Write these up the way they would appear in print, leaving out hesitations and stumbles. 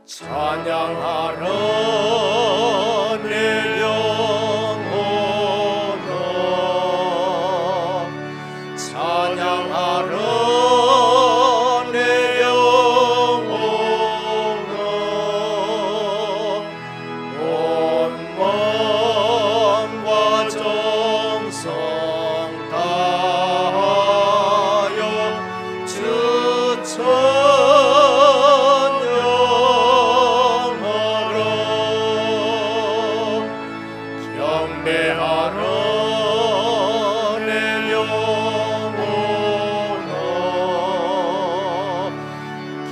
찬양하라 내 영혼아, 찬양하라 내 영혼아, 온 마음과 정성 다하여 주 경배하라 내 영혼아,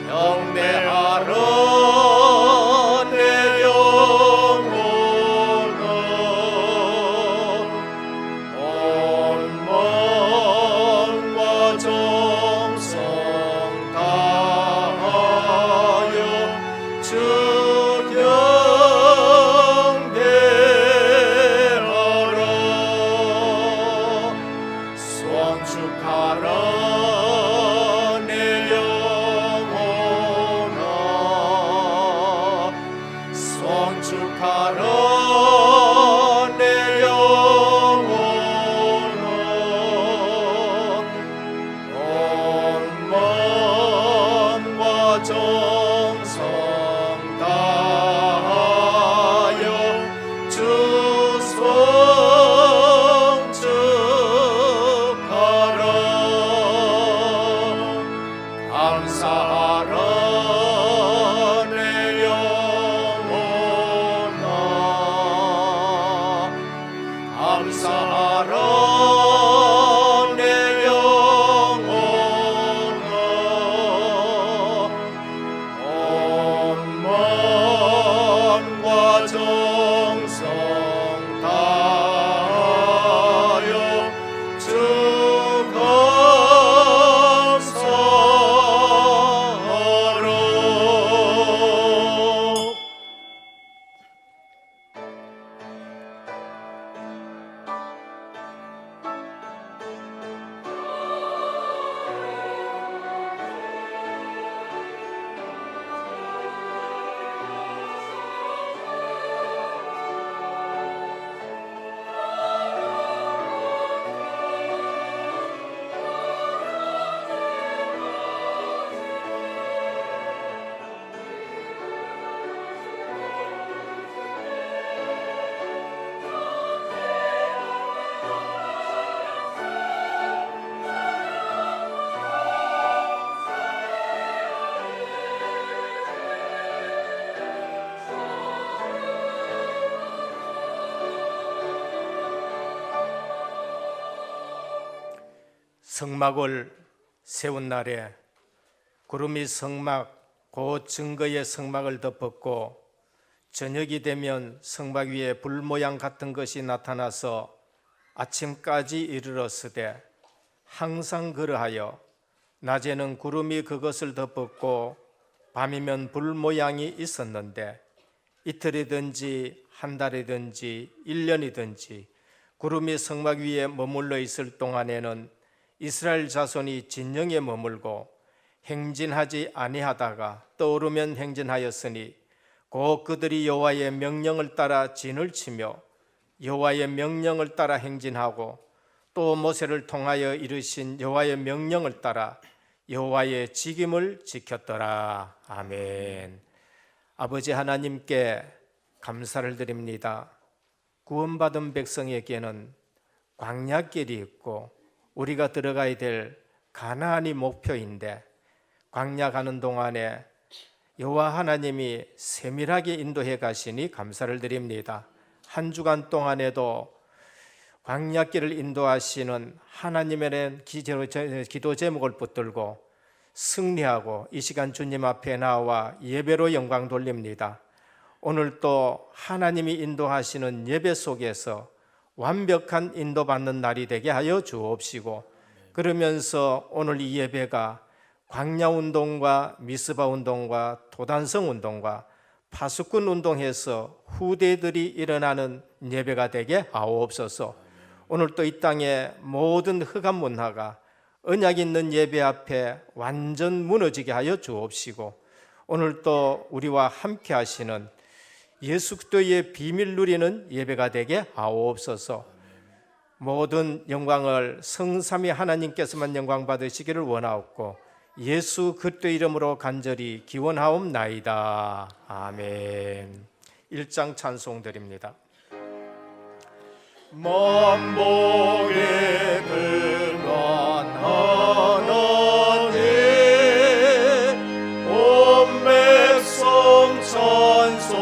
경배하라 내 영혼아, 온 마음과 정성 다하여 주 축하라 내 영혼아, 송축하라 내 영혼아, 온 마음과 정성 다하여 주 감사하라 내 영혼아, 감사하라 내 영혼아, 온 마음과 정성 다하여 주 성막을 세운 날에 구름이 성막 그 증거의 성막을 덮었고, 저녁이 되면 성막 위에 불 모양 같은 것이 나타나서 아침까지 이르렀으되, 항상 그러하여 낮에는 구름이 그것을 덮었고 밤이면 불 모양이 있었는데, 이틀이든지 한 달이든지 1년이든지 구름이 성막 위에 머물러 있을 동안에는 이스라엘 자손이 진영에 머물고 행진하지 아니하다가 떠오르면 행진하였으니, 곧 그들이 여호와의 명령을 따라 진을 치며 여호와의 명령을 따라 행진하고, 또 모세를 통하여 이르신 여호와의 명령을 따라 여호와의 직임을 지켰더라. 아멘. 아버지 하나님께 감사를 드립니다. 구원받은 백성에게는 광야길이 있고 우리가 들어가야 될 가나안이 목표인데, 광야 가는 동안에 여호와 하나님이 세밀하게 인도해 가시니 감사를 드립니다. 한 주간 동안에도 광야길을 인도하시는 하나님의 기도 제목을 붙들고 승리하고 이 시간 주님 앞에 나와 예배로 영광 돌립니다. 오늘 또 하나님이 인도하시는 예배 속에서 완벽한 인도받는 날이 되게 하여 주옵시고, 그러면서 오늘 이 예배가 광야 운동과 미스바 운동과 도단성 운동과 파수꾼 운동해서 후대들이 일어나는 예배가 되게 하옵소서. 오늘 또 이 땅의 모든 흑암 문화가 언약 있는 예배 앞에 완전 무너지게 하여 주옵시고, 오늘도 우리와 함께 하시는 예수 그리스도의 비밀 누리는 예배가 되게 하옵소서. 모든 영광을 성삼위 하나님께서만 영광 받으시기를 원하옵고 예수 그리스도 이름으로 간절히 기원하옵나이다. 아멘. 1장 찬송 드립니다. 만복의 근원 하나님 온 백성 찬송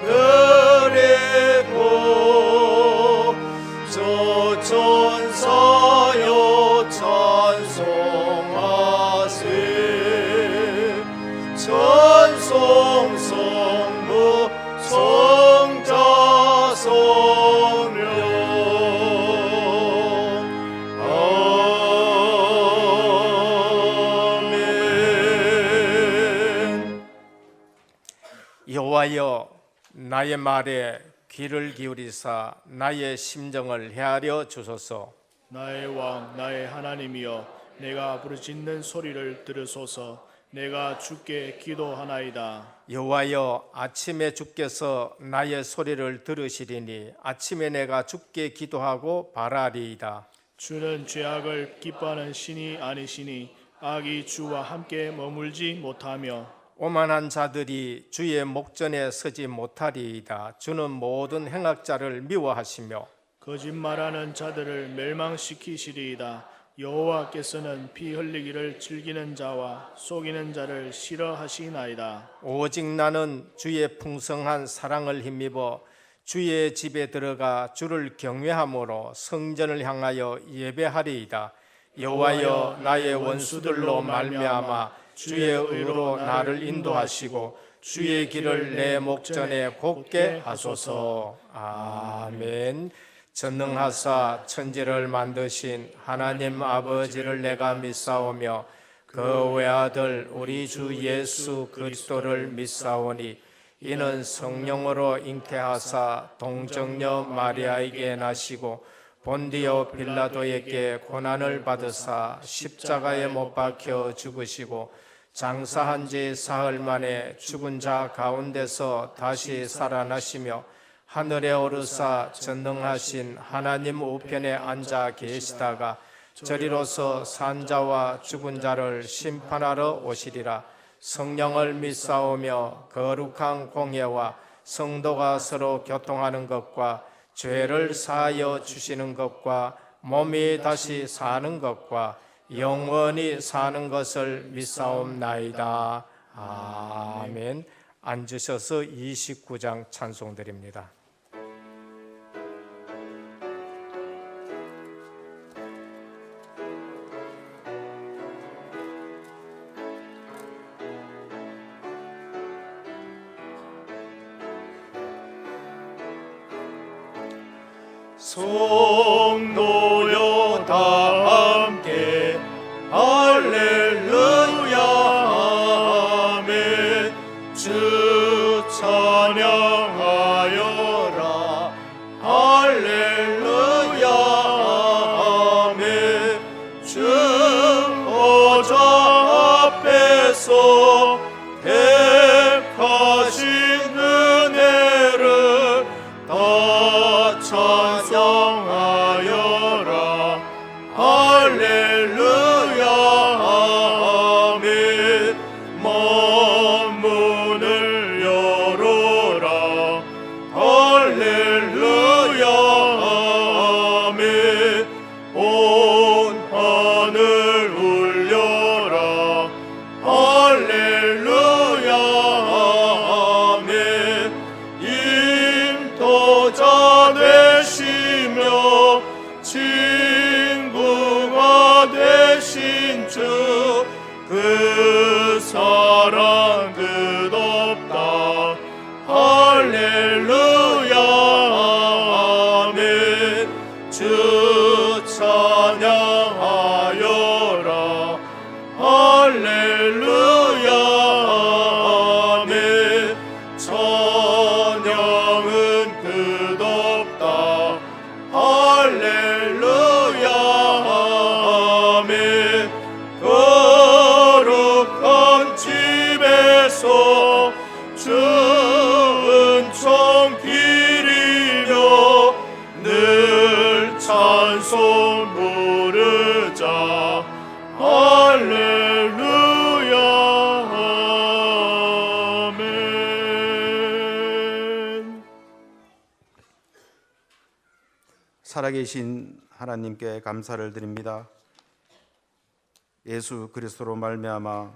드리고 저 천사여 찬송하세 찬송 성부 성자 성령 아멘. 여호와여 나의 말에 귀를 기울이사 나의 심정을 헤아려 주소서. 나의 왕 나의 하나님이여 내가 부르짖는 소리를 들으소서. 내가 주께 기도하나이다. 여호와여 아침에 주께서 나의 소리를 들으시리니 아침에 내가 주께 기도하고 바라리이다. 주는 죄악을 기뻐하는 신이 아니시니 악이 주와 함께 머물지 못하며 오만한 자들이 주의 목전에 서지 못하리이다. 주는 모든 행악자를 미워하시며 거짓말하는 자들을 멸망시키시리이다. 여호와께서는 피 흘리기를 즐기는 자와 속이는 자를 싫어하시나이다. 오직 나는 주의 풍성한 사랑을 힘입어 주의 집에 들어가 주를 경외함으로 성전을 향하여 예배하리이다. 여호와여 나의 원수들로 말미암아 주의 의로 나를 인도하시고 주의 길을 내 목전에 곱게 하소서. 아멘. 전능하사 천지를 만드신 하나님 아버지를 내가 믿사오며 그 외아들 우리 주 예수 그리스도를 믿사오니 이는 성령으로 잉태하사 동정녀 마리아에게 나시고 본디오 빌라도에게 고난을 받으사 십자가에 못 박혀 죽으시고 장사한 지 사흘 만에 죽은 자 가운데서 다시 살아나시며 하늘에 오르사 전능하신 하나님 우편에 앉아 계시다가 저리로서 산 자와 죽은 자를 심판하러 오시리라. 성령을 믿사오며 거룩한 공예와 성도가 서로 교통하는 것과 죄를 사하여 주시는 것과 몸이 다시 사는 것과 영원히 사는 것을 믿사옵나이다. 아멘. 앉으셔서 29장 찬송드립니다. 성도여 다 함께 할렐루야 아멘. 주 찬양하여라 할렐루야 아멘. 주 보좌 앞에서 택하신 은혜를 다 찬양하여라 할렐루야 아멘. 만문을 열어라 할렐루야 아멘. 온 하늘 울려라 할렐루야 아멘. 인도자 되시며 친구가 되신 주 그 사랑 끝없다 할렐루야 아멘. 주 찬양하여라 할렐루야 아멘. 찬양은 끝없다 할렐루야 아멘. 거룩한 집에서 살아계신 하나님께 감사를 드립니다. 예수 그리스도로 말미암아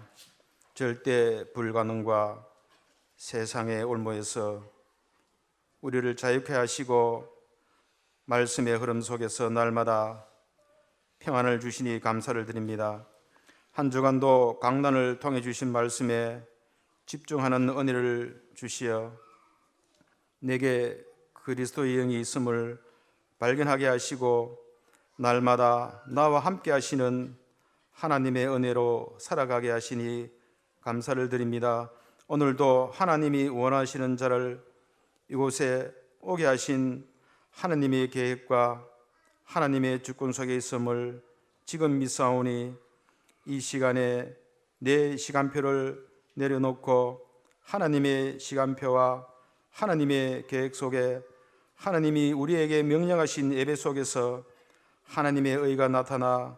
절대 불가능과 세상의 올무에서 우리를 자유케 하시고 말씀의 흐름 속에서 날마다 평안을 주시니 감사를 드립니다. 한 주간도 강단을 통해 주신 말씀에 집중하는 은혜를 주시어 내게 그리스도의 영이 있음을 발견하게 하시고 날마다 나와 함께 하시는 하나님의 은혜로 살아가게 하시니 감사를 드립니다. 오늘도 하나님이 원하시는 자를 이곳에 오게 하신 하나님의 계획과 하나님의 주권 속에 있음을 지금 믿사오니 이 시간에 내 시간표를 내려놓고 하나님의 시간표와 하나님의 계획 속에 하나님이 우리에게 명령하신 예배 속에서 하나님의 의가 나타나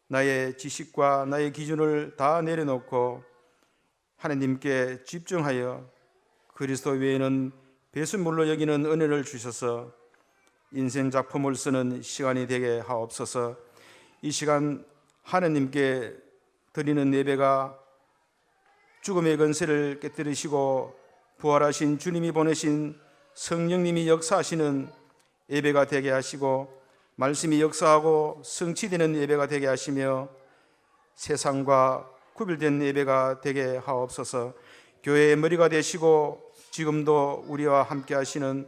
나의 지식과 나의 기준을 다 내려놓고 하나님께 집중하여 그리스도 외에는 배설물로 여기는 은혜를 주셔서 인생 작품을 쓰는 시간이 되게 하옵소서. 이 시간 하나님께 드리는 예배가 죽음의 권세를 깨뜨리시고 부활하신 주님이 보내신 성령님이 역사하시는 예배가 되게 하시고 말씀이 역사하고 성취되는 예배가 되게 하시며 세상과 구별된 예배가 되게 하옵소서. 교회의 머리가 되시고 지금도 우리와 함께 하시는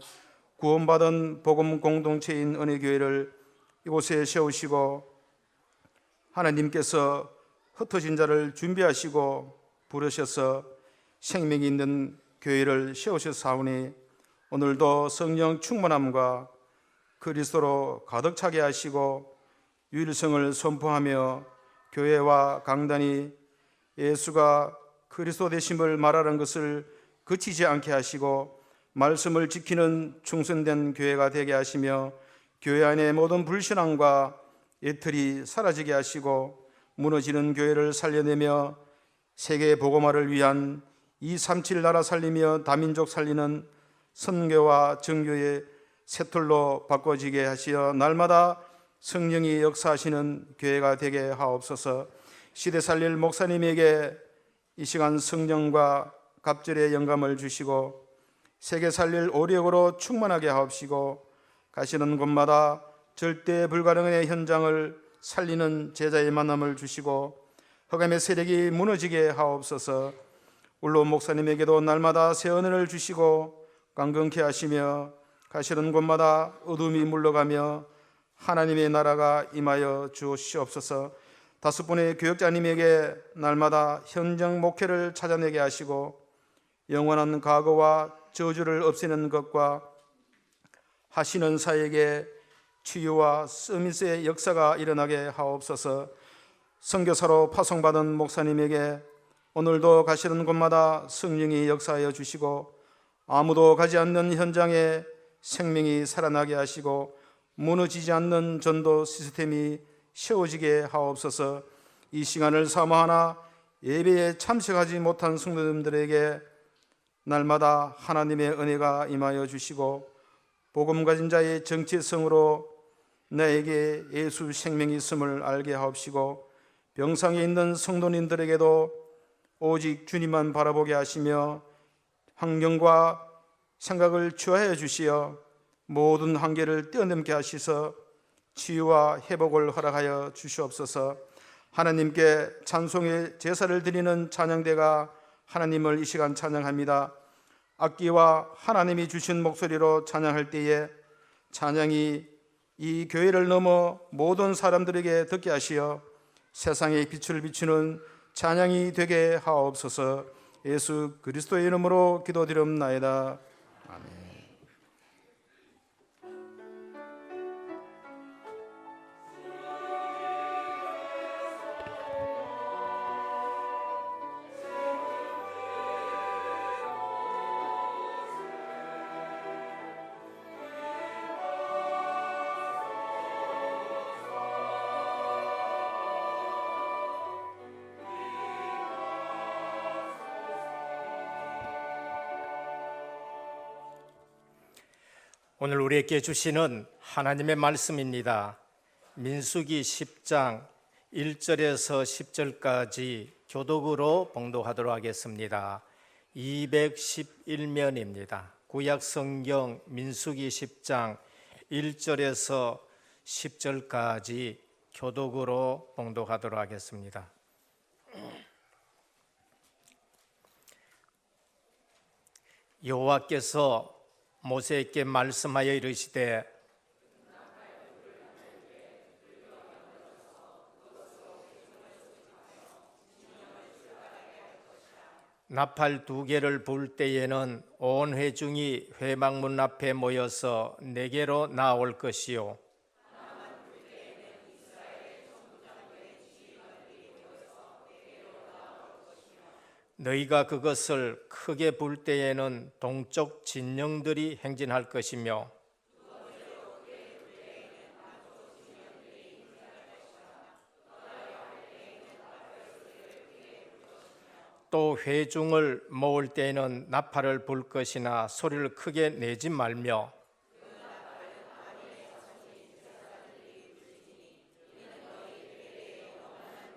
구원받은 복음 공동체인 은혜교회를 이곳에 세우시고 하나님께서 흩어진 자를 준비하시고 부르셔서 생명이 있는 교회를 세우셨사오니 오늘도 성령 충만함과 그리스도로 가득 차게 하시고 유일성을 선포하며 교회와 강단이 예수가 그리스도 되심을 말하는 것을 그치지 않게 하시고 말씀을 지키는 충성된 교회가 되게 하시며 교회 안의 모든 불신앙과 예틀이 사라지게 하시고 무너지는 교회를 살려내며 세계 복음화를 위한 237 나라 살리며 다민족 살리는 선교와 정교의 새틀로 바꿔지게 하시어 날마다 성령이 역사하시는 교회가 되게 하옵소서. 시대 살릴 목사님에게 이 시간 성령과 갑절의 영감을 주시고 세계 살릴 오력으로 충만하게 하옵시고 가시는 곳마다 절대 불가능의 현장을 살리는 제자의 만남을 주시고 흑암의 세력이 무너지게 하옵소서. 울로 목사님에게도 날마다 새 은혜를 주시고 강건케 하시며 가시는 곳마다 어둠이 물러가며 하나님의 나라가 임하여 주시옵소서. 5분의 교역자님에게 날마다 현장 목회를 찾아내게 하시고 영원한 과거와 저주를 없애는 것과 하시는 사에게 치유와 서밋의 역사가 일어나게 하옵소서. 선교사로 파송받은 목사님에게 오늘도 가시는 곳마다 성령이 역사하여 주시고 아무도 가지 않는 현장에 생명이 살아나게 하시고 무너지지 않는 전도 시스템이 세워지게 하옵소서. 이 시간을 사모하나 예배에 참석하지 못한 성도님들에게 날마다 하나님의 은혜가 임하여 주시고 복음 가진 자의 정체성으로 나에게 예수 생명이 있음을 알게 하옵시고 병상에 있는 성도님들에게도 오직 주님만 바라보게 하시며 환경과 생각을 주하여 주시어 모든 한계를 뛰어넘게 하시서 치유와 회복을 허락하여 주시옵소서. 하나님께 찬송의 제사를 드리는 찬양대가 하나님을 이 시간 찬양합니다. 악기와 하나님이 주신 목소리로 찬양할 때에 찬양이 이 교회를 넘어 모든 사람들에게 듣게 하시어 세상에 빛을 비추는 찬양이 되게 하옵소서. 예수 그리스도의 이름으로 기도드리옵나이다. 아멘. 오늘 우리에게 주시는 하나님의 말씀입니다. 민수기 10장 1절에서 10절까지 교독으로 봉독하도록 하겠습니다. 211면입니다. 구약 성경 민수기 10장 1절에서 10절까지 교독으로 봉독하도록 하겠습니다. 여호와께서 모세에게 말씀하여 이르시되 나팔 2개를 불 때에는 온 회중이 회막문 앞에 모여서 내게로 나올 것이요 너희가 그것을 크게 불 때에는 동쪽 진영들이 행진할 것이며 또 회중을 모을 때에는 나팔을 불 것이나 소리를 크게 내지 말며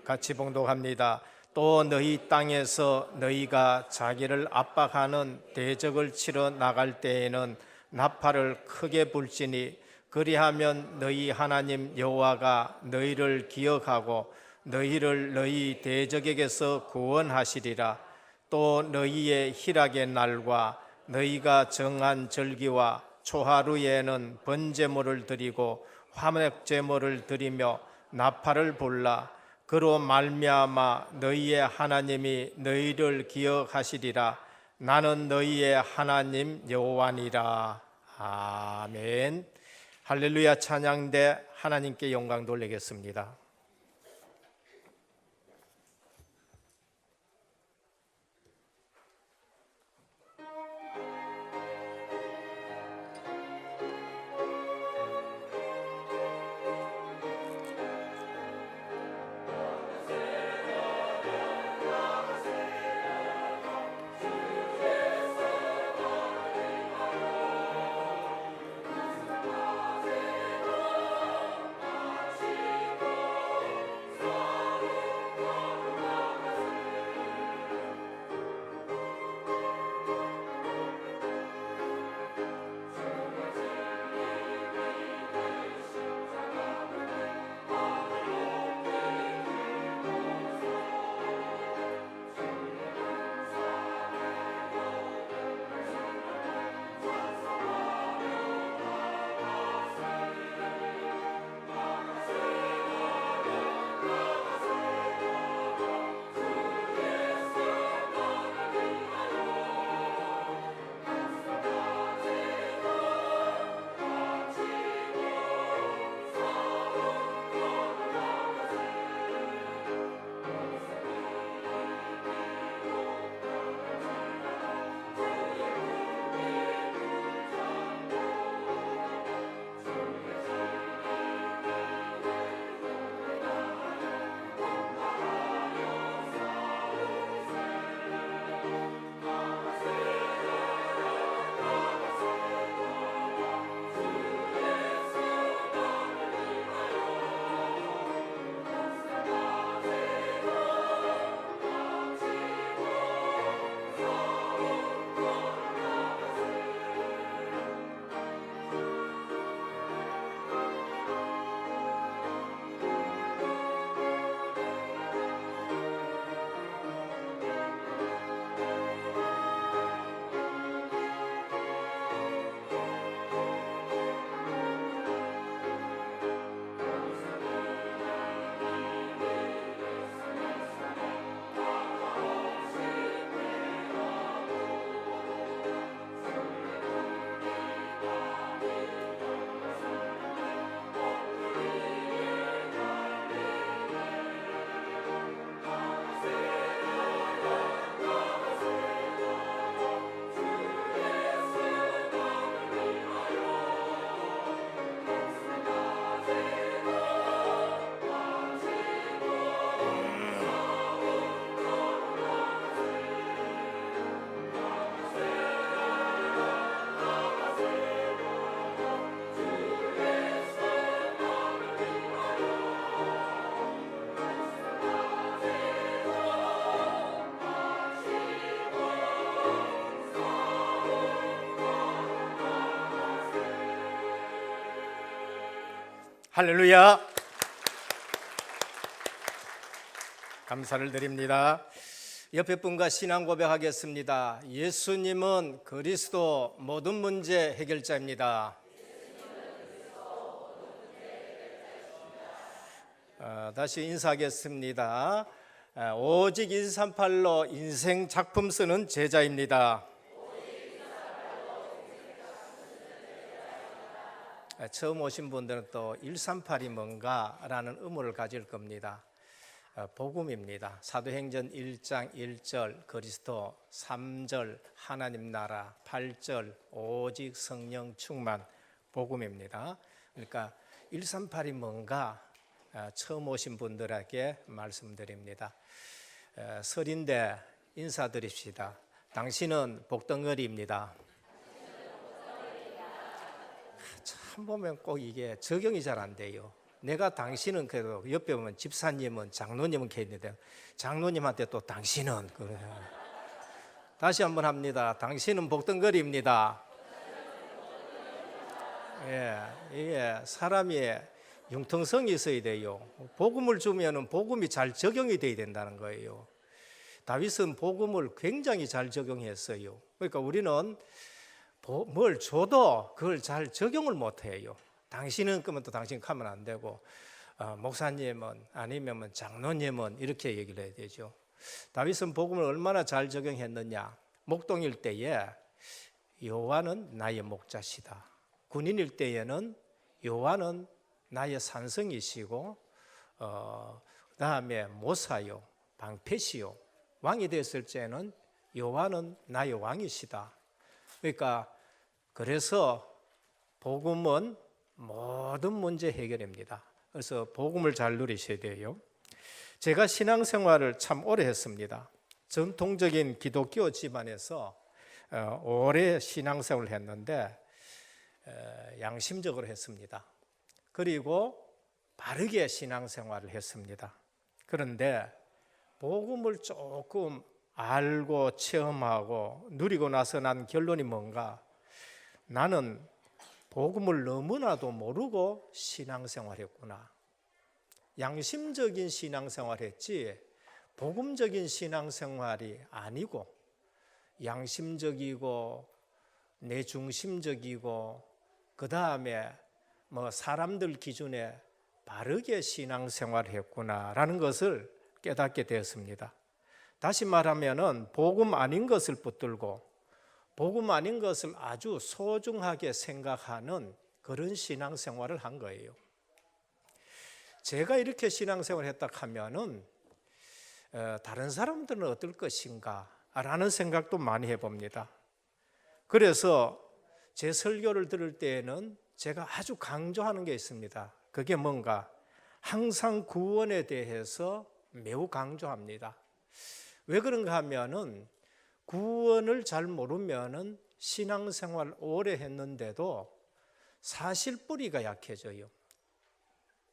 같이 봉독합니다. 또 너희 땅에서 너희가 자기를 압박하는 대적을 치러 나갈 때에는 나팔을 크게 불지니 그리하면 너희 하나님 여호와가 너희를 기억하고 너희를 너희 대적에게서 구원하시리라. 또 너희의 희락의 날과 너희가 정한 절기와 초하루에는 번제물을 드리고 화목제물을 드리며 나팔을 불라. 그로 말미암아 너희의 하나님이 너희를 기억하시리라. 나는 너희의 하나님 여호와니라. 아멘. 할렐루야. 찬양대 하나님께 영광 돌리겠습니다. 할렐루야. 감사를 드립니다. 옆에 분과 신앙 고백하겠습니다. 예수님은 그리스도 모든 문제 해결자입니다. 다시 인사하겠습니다. 오직 138로 인생 작품 쓰는 제자입니다. 처음 오신 분들은 또 138이 뭔가라는 의문을 가질 겁니다. 복음입니다. 사도행전 1장 1절 그리스도, 3절 하나님 나라, 8절 오직 성령 충만, 복음입니다. 그러니까 138이 뭔가 처음 오신 분들에게 말씀드립니다. 설인데 인사드립시다. 당신은 복덩어리입니다. 참 보면 꼭 이게 적용이 잘 안 돼요. 내가 당신은 그래도 옆에 보면 집사님은 장로님은 계시는데 장로님한테 또 당신은 그래요. 다시 한번 합니다. 당신은 복덩거리입니다. 예, 이게 사람이 융통성이 있어야 돼요. 복음을 주면은 복음이 잘 적용이 돼야 된다는 거예요. 다윗은 복음을 굉장히 잘 적용했어요. 그러니까 우리는 뭘 줘도 그걸 잘 적용을 못 해요. 당신은 그러면 또 당신 가면 안 되고, 목사님은 아니면 장로님은 이렇게 얘기를 해야 되죠. 다윗은 복음을 얼마나 잘 적용했느냐. 목동일 때에 여호와는 나의 목자시다. 군인일 때에는 여호와는 나의 산성이시고, 그다음에 모사요, 방패시요. 왕이 됐을 때는 여호와는 나의 왕이시다. 그러니까 그래서 복음은 모든 문제 해결입니다. 그래서 복음을 잘 누리셔야 돼요. 제가 신앙생활을 참 오래 했습니다. 전통적인 기독교 집안에서 오래 신앙생활을 했는데 양심적으로 했습니다. 그리고 바르게 신앙생활을 했습니다. 그런데 복음을 조금 알고 체험하고 누리고 나서 난 결론이 뭔가, 나는 복음을 너무나도 모르고 신앙생활했구나. 양심적인 신앙생활했지 복음적인 신앙생활이 아니고 양심적이고 내중심적이고 그 다음에 뭐 사람들 기준에 바르게 신앙생활했구나라는 것을 깨닫게 되었습니다. 다시 말하면은 복음 아닌 것을 붙들고 복음 아닌 것을 아주 소중하게 생각하는 그런 신앙생활을 한 거예요. 제가 이렇게 신앙생활을 했다 하면은 다른 사람들은 어떨 것인가 라는 생각도 많이 해봅니다. 그래서 제 설교를 들을 때에는 제가 아주 강조하는 게 있습니다. 그게 뭔가, 항상 구원에 대해서 매우 강조합니다. 왜 그런가 하면은 구원을 잘 모르면은 신앙생활 오래 했는데도 사실 뿌리가 약해져요.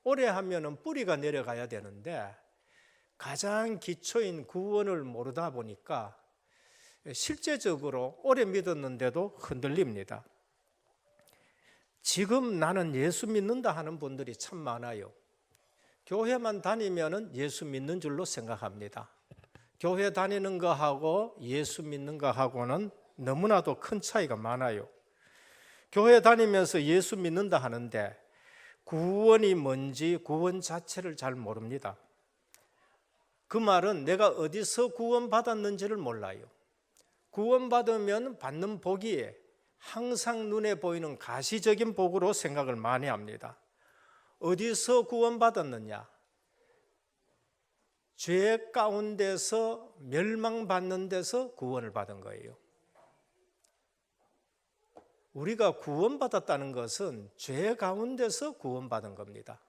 오래 하면은 뿌리가 내려가야 되는데 가장 기초인 구원을 모르다 보니까 실제적으로 오래 믿었는데도 흔들립니다. 지금 나는 예수 믿는다 하는 분들이 참 많아요. 교회만 다니면은 예수 믿는 줄로 생각합니다. 교회 다니는 거하고 예수 믿는 거하고는 너무나도 큰 차이가 많아요. 교회 다니면서 예수 믿는다 하는데 구원이 뭔지 구원 자체를 잘 모릅니다. 그 말은 내가 어디서 구원받았는지를 몰라요. 구원받으면 받는 복이 항상 눈에 보이는 가시적인 복으로 생각을 많이 합니다. 어디서 구원받았느냐? 죄 가운데서 멸망받는 데서 구원을 받은 거예요. 우리가 구원받았다는 것은 죄 가운데서 구원받은 겁니다.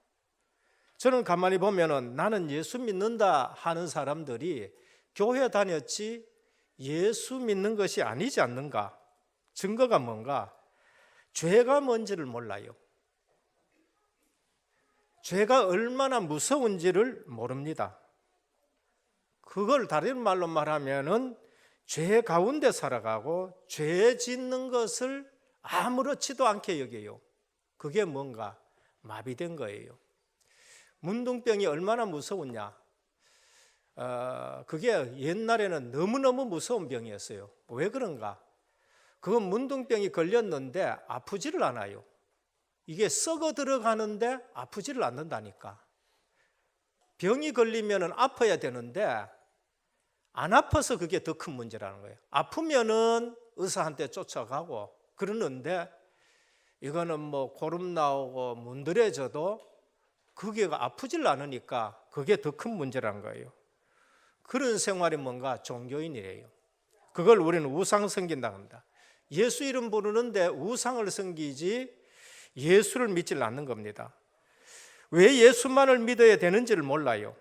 저는 가만히 보면은 나는 예수 믿는다 하는 사람들이 교회 다녔지 예수 믿는 것이 아니지 않는가? 증거가 뭔가? 죄가 뭔지를 몰라요. 죄가 얼마나 무서운지를 모릅니다. 그걸 다른 말로 말하면은 죄 가운데 살아가고 죄 짓는 것을 아무렇지도 않게 여겨요. 그게 뭔가? 마비된 거예요. 문둥병이 얼마나 무서웠냐? 그게 옛날에는 너무너무 무서운 병이었어요. 왜 그런가? 그건 문둥병이 걸렸는데 아프지를 않아요. 이게 썩어 들어가는데 아프지를 않는다니까. 병이 걸리면 아파야 되는데 안 아파서 그게 더 큰 문제라는 거예요. 아프면은 의사한테 쫓아가고 그러는데 이거는 뭐 고름 나오고 문드러져도 그게 아프질 않으니까 그게 더 큰 문제라는 거예요. 그런 생활이 뭔가 종교인이래요. 그걸 우리는 우상 섬긴다고 합니다. 예수 이름 부르는데 우상을 섬기지 예수를 믿질 않는 겁니다. 왜 예수만을 믿어야 되는지를 몰라요.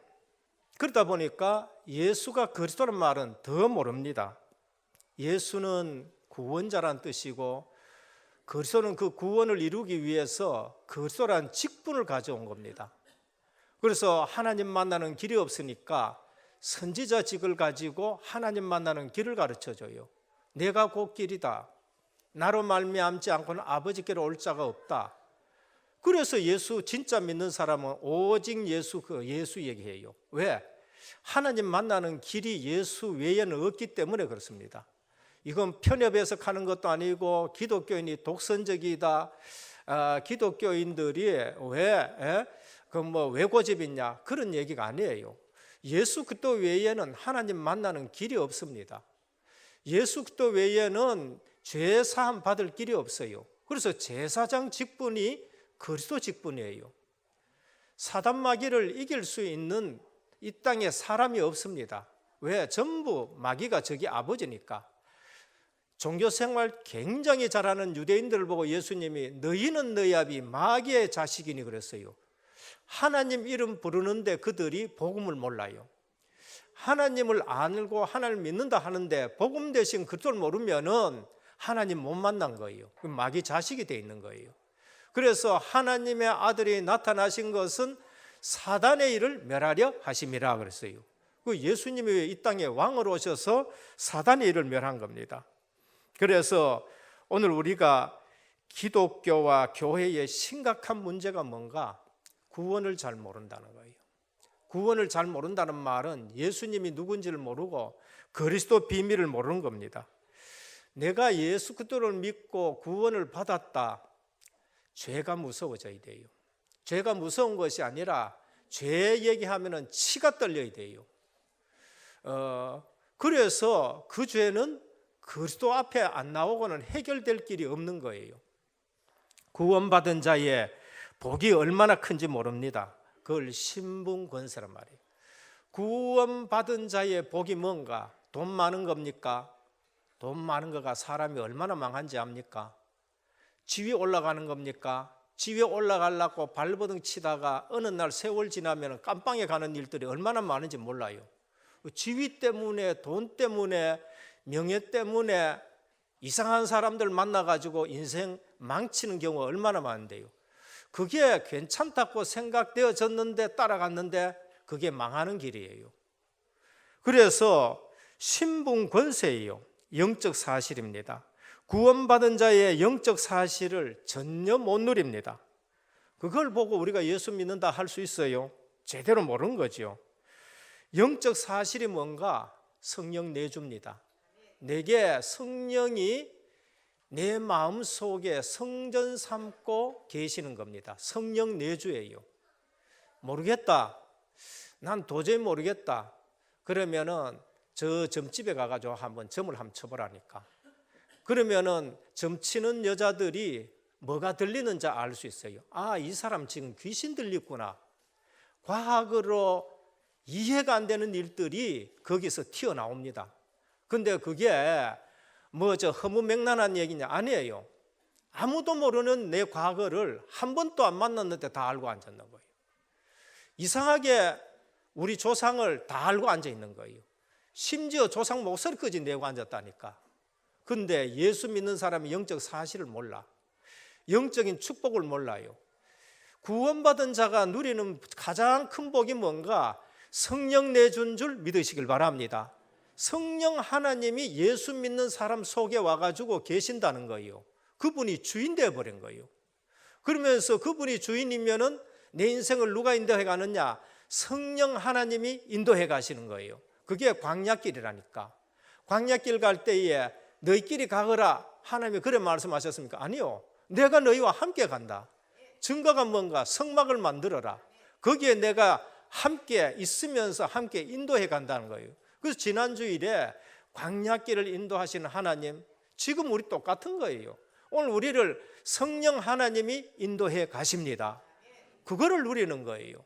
그러다 보니까 예수가 그리스도란 말은 더 모릅니다. 예수는 구원자란 뜻이고 그리스도는 그 구원을 이루기 위해서 그리스도란 직분을 가져온 겁니다. 그래서 하나님 만나는 길이 없으니까 선지자직을 가지고 하나님 만나는 길을 가르쳐줘요. 내가 곧 길이다. 나로 말미암지 않고는 아버지께로 올 자가 없다. 그래서 예수 진짜 믿는 사람은 오직 예수 얘기해요. 왜? 하나님 만나는 길이 예수 외에는 없기 때문에 그렇습니다. 이건 편협해서 가는 것도 아니고 기독교인이 독선적이다. 기독교인들이 왜 외고집이냐 그런 얘기가 아니에요. 예수 그리스도 외에는 하나님 만나는 길이 없습니다. 예수 그리스도 외에는 죄 사함 받을 길이 없어요. 그래서 제사장 직분이 그리스도 직분이에요. 사단 마귀를 이길 수 있는 이 땅에 사람이 없습니다. 왜? 전부 마귀가 저기 아버지니까. 종교생활 굉장히 잘하는 유대인들을 보고 예수님이 너희는 너희 아비 마귀의 자식이니 그랬어요. 하나님 이름 부르는데 그들이 복음을 몰라요. 하나님을 알고 하나님을 믿는다 하는데 복음 대신 그걸 모르면은 하나님 못 만난 거예요. 마귀 자식이 돼 있는 거예요. 그래서 하나님의 아들이 나타나신 것은 사단의 일을 멸하려 하심이라 그랬어요. 그 예수님이 이 땅에 왕으로 오셔서 사단의 일을 멸한 겁니다. 그래서 오늘 우리가 기독교와 교회의 심각한 문제가 뭔가? 구원을 잘 모른다는 거예요. 구원을 잘 모른다는 말은 예수님이 누군지를 모르고 그리스도 비밀을 모르는 겁니다. 내가 예수 그리스도를 믿고 구원을 받았다. 죄가 무서워져야 돼요. 죄가 무서운 것이 아니라 죄 얘기하면 치가 떨려야 돼요. 그래서 그 죄는 그리스도 앞에 안 나오고는 해결될 길이 없는 거예요. 구원받은 자의 복이 얼마나 큰지 모릅니다. 그걸 신분권세란 말이에요. 구원받은 자의 복이 뭔가? 돈 많은 겁니까? 돈 많은 거가 사람이 얼마나 망한지 압니까? 지위 올라가는 겁니까? 지위에 올라가려고 발버둥 치다가 어느 날 세월 지나면 깜빵에 가는 일들이 얼마나 많은지 몰라요. 지위 때문에, 돈 때문에, 명예 때문에 이상한 사람들 만나가지고 인생 망치는 경우가 얼마나 많은데요. 그게 괜찮다고 생각되어졌는데 따라갔는데 그게 망하는 길이에요. 그래서 신분 권세예요. 영적 사실입니다. 구원받은 자의 영적 사실을 전혀 못 누립니다. 그걸 보고 우리가 예수 믿는다 할 수 있어요? 제대로 모르는 거죠. 영적 사실이 뭔가? 성령 내줍니다. 내게 성령이 내 마음속에 성전 삼고 계시는 겁니다. 성령 내주예요. 모르겠다. 난 도저히 모르겠다. 그러면은 저 점집에 가가지고 한번 점을 한번 쳐보라니까. 그러면은 점 치는 여자들이 뭐가 들리는지 알 수 있어요. 아, 이 사람 지금 귀신 들렸구나. 과학으로 이해가 안 되는 일들이 거기서 튀어나옵니다. 근데 그게 허무맹랑한 얘기냐? 아니에요. 아무도 모르는 내 과거를 한 번도 안 만났는데 다 알고 앉았는 거예요. 이상하게 우리 조상을 다 알고 앉아 있는 거예요. 심지어 조상 목소리까지 내고 앉았다니까. 근데 예수 믿는 사람이 영적 사실을 몰라. 영적인 축복을 몰라요. 구원받은 자가 누리는 가장 큰 복이 뭔가? 성령 내준 줄 믿으시길 바랍니다. 성령 하나님이 예수 믿는 사람 속에 와가지고 계신다는 거예요. 그분이 주인 되어버린 거예요. 그러면서 그분이 주인이면은 내 인생을 누가 인도해 가느냐? 성령 하나님이 인도해 가시는 거예요. 그게 광야길이라니까. 광야길 갈 때에 너희끼리 가거라. 하나님이 그래 말씀하셨습니까? 아니요. 내가 너희와 함께 간다. 증거가 뭔가? 성막을 만들어라. 거기에 내가 함께 있으면서 함께 인도해 간다는 거예요. 그래서 지난 주일에 광야길을 인도하시는 하나님, 지금 우리 똑같은 거예요. 오늘 우리를 성령 하나님이 인도해 가십니다. 그거를 누리는 거예요.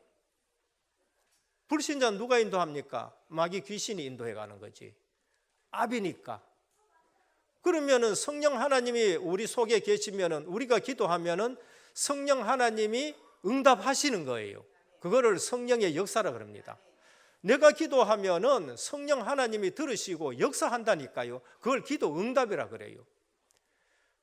불신자는 누가 인도합니까? 마귀 귀신이 인도해 가는 거지. 압이니까. 그러면은 성령 하나님이 우리 속에 계시면은 우리가 기도하면은 성령 하나님이 응답하시는 거예요. 그거를 성령의 역사라 그럽니다. 내가 기도하면은 성령 하나님이 들으시고 역사한다니까요. 그걸 기도 응답이라 그래요.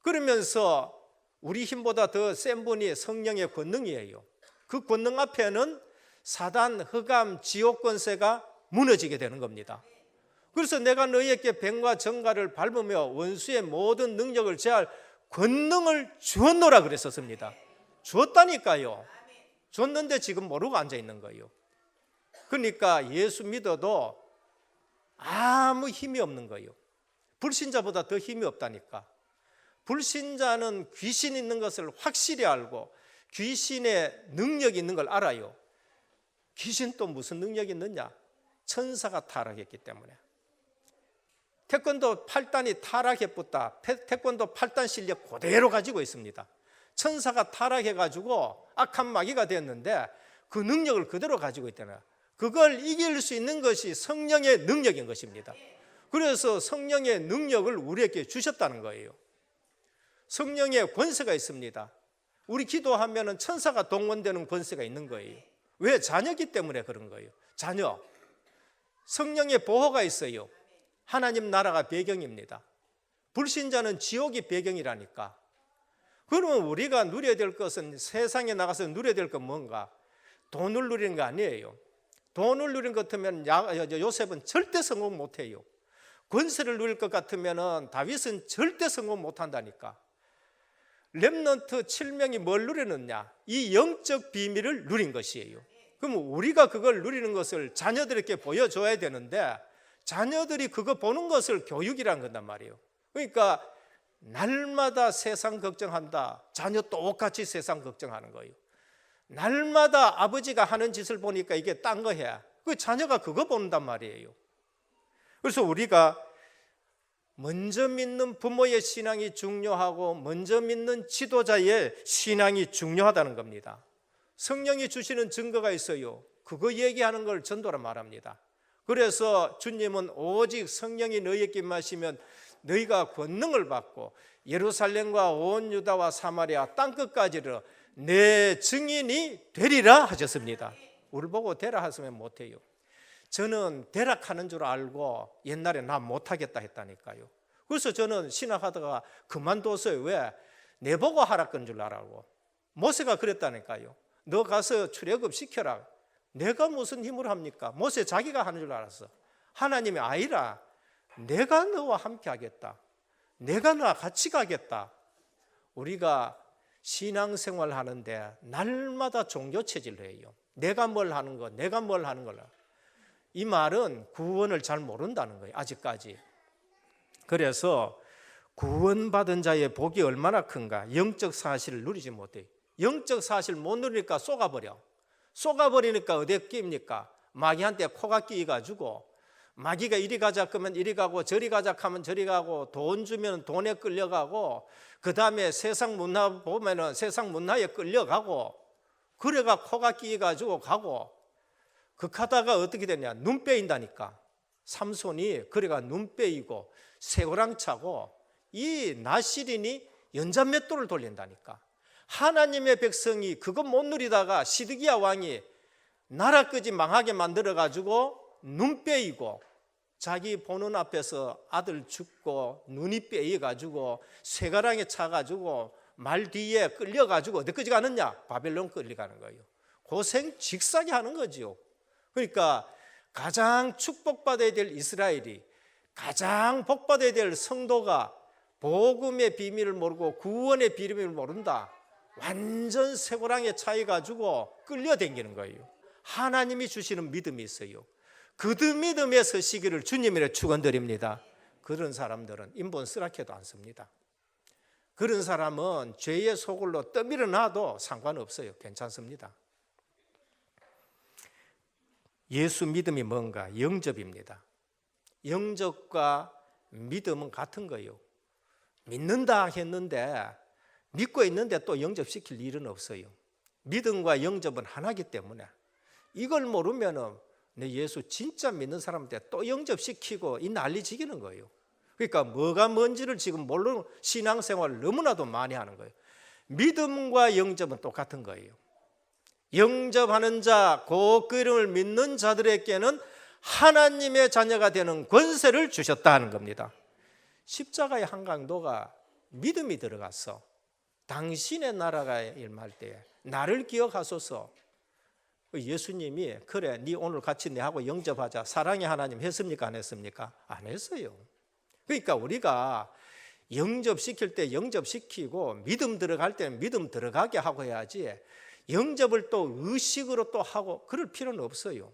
그러면서 우리 힘보다 더 센 분이 성령의 권능이에요. 그 권능 앞에는 사단, 흑암, 지옥 권세가 무너지게 되는 겁니다. 그래서 내가 너희에게 뱀과 정갈을 밟으며 원수의 모든 능력을 제할 권능을 주었노라 그랬었습니다. 주었다니까요. 줬는데 지금 모르고 앉아 있는 거예요. 그러니까 예수 믿어도 아무 힘이 없는 거예요. 불신자보다 더 힘이 없다니까. 불신자는 귀신 있는 것을 확실히 알고 귀신의 능력이 있는 걸 알아요. 귀신 또 무슨 능력이 있느냐? 천사가 타락했기 때문에. 태권도 8단이 타락해붙다. 태권도 8단 실력 그대로 가지고 있습니다. 천사가 타락해가지고 악한 마귀가 되었는데 그 능력을 그대로 가지고 있다는, 그걸 이길 수 있는 것이 성령의 능력인 것입니다. 그래서 성령의 능력을 우리에게 주셨다는 거예요. 성령의 권세가 있습니다. 우리 기도하면 천사가 동원되는 권세가 있는 거예요. 왜? 자녀이기 때문에 그런 거예요. 자녀. 성령의 보호가 있어요. 하나님 나라가 배경입니다. 불신자는 지옥이 배경이라니까. 그러면 우리가 누려야 될 것은, 세상에 나가서 누려야 될 건 뭔가? 돈을 누리는 거 아니에요. 돈을 누리는 것 같으면 요셉은 절대 성공 못해요. 권세를 누릴 것 같으면 다윗은 절대 성공 못한다니까. 렘넌트 7명이 뭘 누리느냐? 이 영적 비밀을 누린 것이에요. 그럼 우리가 그걸 누리는 것을 자녀들에게 보여줘야 되는데 자녀들이 그거 보는 것을 교육이라는 건단 말이에요. 그러니까 날마다 세상 걱정한다. 자녀 똑같이 세상 걱정하는 거예요. 날마다 아버지가 하는 짓을 보니까 이게 딴 거 해. 그 자녀가 그거 본단 말이에요. 그래서 우리가 먼저 믿는 부모의 신앙이 중요하고 먼저 믿는 지도자의 신앙이 중요하다는 겁니다. 성령이 주시는 증거가 있어요. 그거 얘기하는 걸 전도라 말합니다. 그래서 주님은 오직 성령이 너희에게 임하시면 너희가 권능을 받고 예루살렘과 온 유다와 사마리아 땅끝까지를 내 증인이 되리라 하셨습니다. 우리 보고 되라 하시면 못해요. 저는 대락하는 줄 알고 옛날에 나 못하겠다 했다니까요. 그래서 저는 신학하다가 그만뒀어요. 왜? 내 보고 하라 건 줄 알고. 모세가 그랬다니까요. 너 가서 출애굽 시켜라. 내가 무슨 힘을 합니까? 모세 자기가 하는 줄 알았어. 하나님이 아니라 내가 너와 함께 하겠다. 내가 너와 같이 가겠다. 우리가 신앙생활 하는데 날마다 종교체질을 해요. 내가 뭘 하는 거, 내가 뭘 하는 거라. 이 말은 구원을 잘 모른다는 거예요. 아직까지. 그래서 구원받은 자의 복이 얼마나 큰가. 영적 사실을 누리지 못해요. 영적 사실 못 누리니까 쏘가버려. 쏘가버리니까 어디에 끼입니까? 마귀한테 코가 끼어가지고 마귀가 이리 가자 하면 이리 가고 저리 가자 하면 저리 가고 돈 주면 돈에 끌려가고 그 다음에 세상 문화 보면은 세상 문화에 끌려가고 그래가 코가 끼어가지고 가고 그 가다가 어떻게 되냐? 눈 빼인다니까. 삼손이 그래가 눈 빼이고 쇠고랑 차고 이 나시린이 연잔맷돌을 돌린다니까. 하나님의 백성이 그거 못 누리다가 시드기야 왕이 나라 끄지 망하게 만들어가지고 눈 빼이고 자기 보는 앞에서 아들 죽고 눈이 빼여가지고 쇠가랑에 차가지고 말 뒤에 끌려가지고 어디까지 가느냐? 바벨론 끌려가는 거예요. 고생 직사게 하는 거죠. 그러니까 가장 축복받아야 될 이스라엘이, 가장 복받아야 될 성도가 복음의 비밀을 모르고 구원의 비밀을 모른다. 완전 쇠고랑에 차이 가지고 끌려다니는 거예요. 하나님이 주시는 믿음이 있어요. 그 믿음에 서시기를 주님이라 축원드립니다. 그런 사람들은 인본 쓰라케도 않습니다. 그런 사람은 죄의 소굴로 떠밀어놔도 상관없어요. 괜찮습니다. 예수 믿음이 뭔가? 영접입니다. 영접과 믿음은 같은 거예요. 믿는다 했는데 믿고 있는데 또 영접시킬 일은 없어요. 믿음과 영접은 하나이기 때문에 이걸 모르면 내 예수 진짜 믿는 사람한테 또 영접시키고 이 난리지기는 거예요. 그러니까 뭐가 뭔지를 지금 모르는 신앙생활을 너무나도 많이 하는 거예요. 믿음과 영접은 똑같은 거예요. 영접하는 자, 그 이름을 믿는 자들에게는 하나님의 자녀가 되는 권세를 주셨다는 겁니다. 십자가의 한강도가 믿음이 들어갔어. 당신의 나라가 임할 때에 나를 기억하소서. 예수님이 그래 네 오늘 같이 내하고 영접하자 사랑의 하나님 했습니까? 안 했습니까? 안 했어요. 그러니까 우리가 영접시킬 때 영접시키고 믿음 들어갈 때는 믿음 들어가게 하고 해야지 영접을 또 의식으로 또 하고 그럴 필요는 없어요.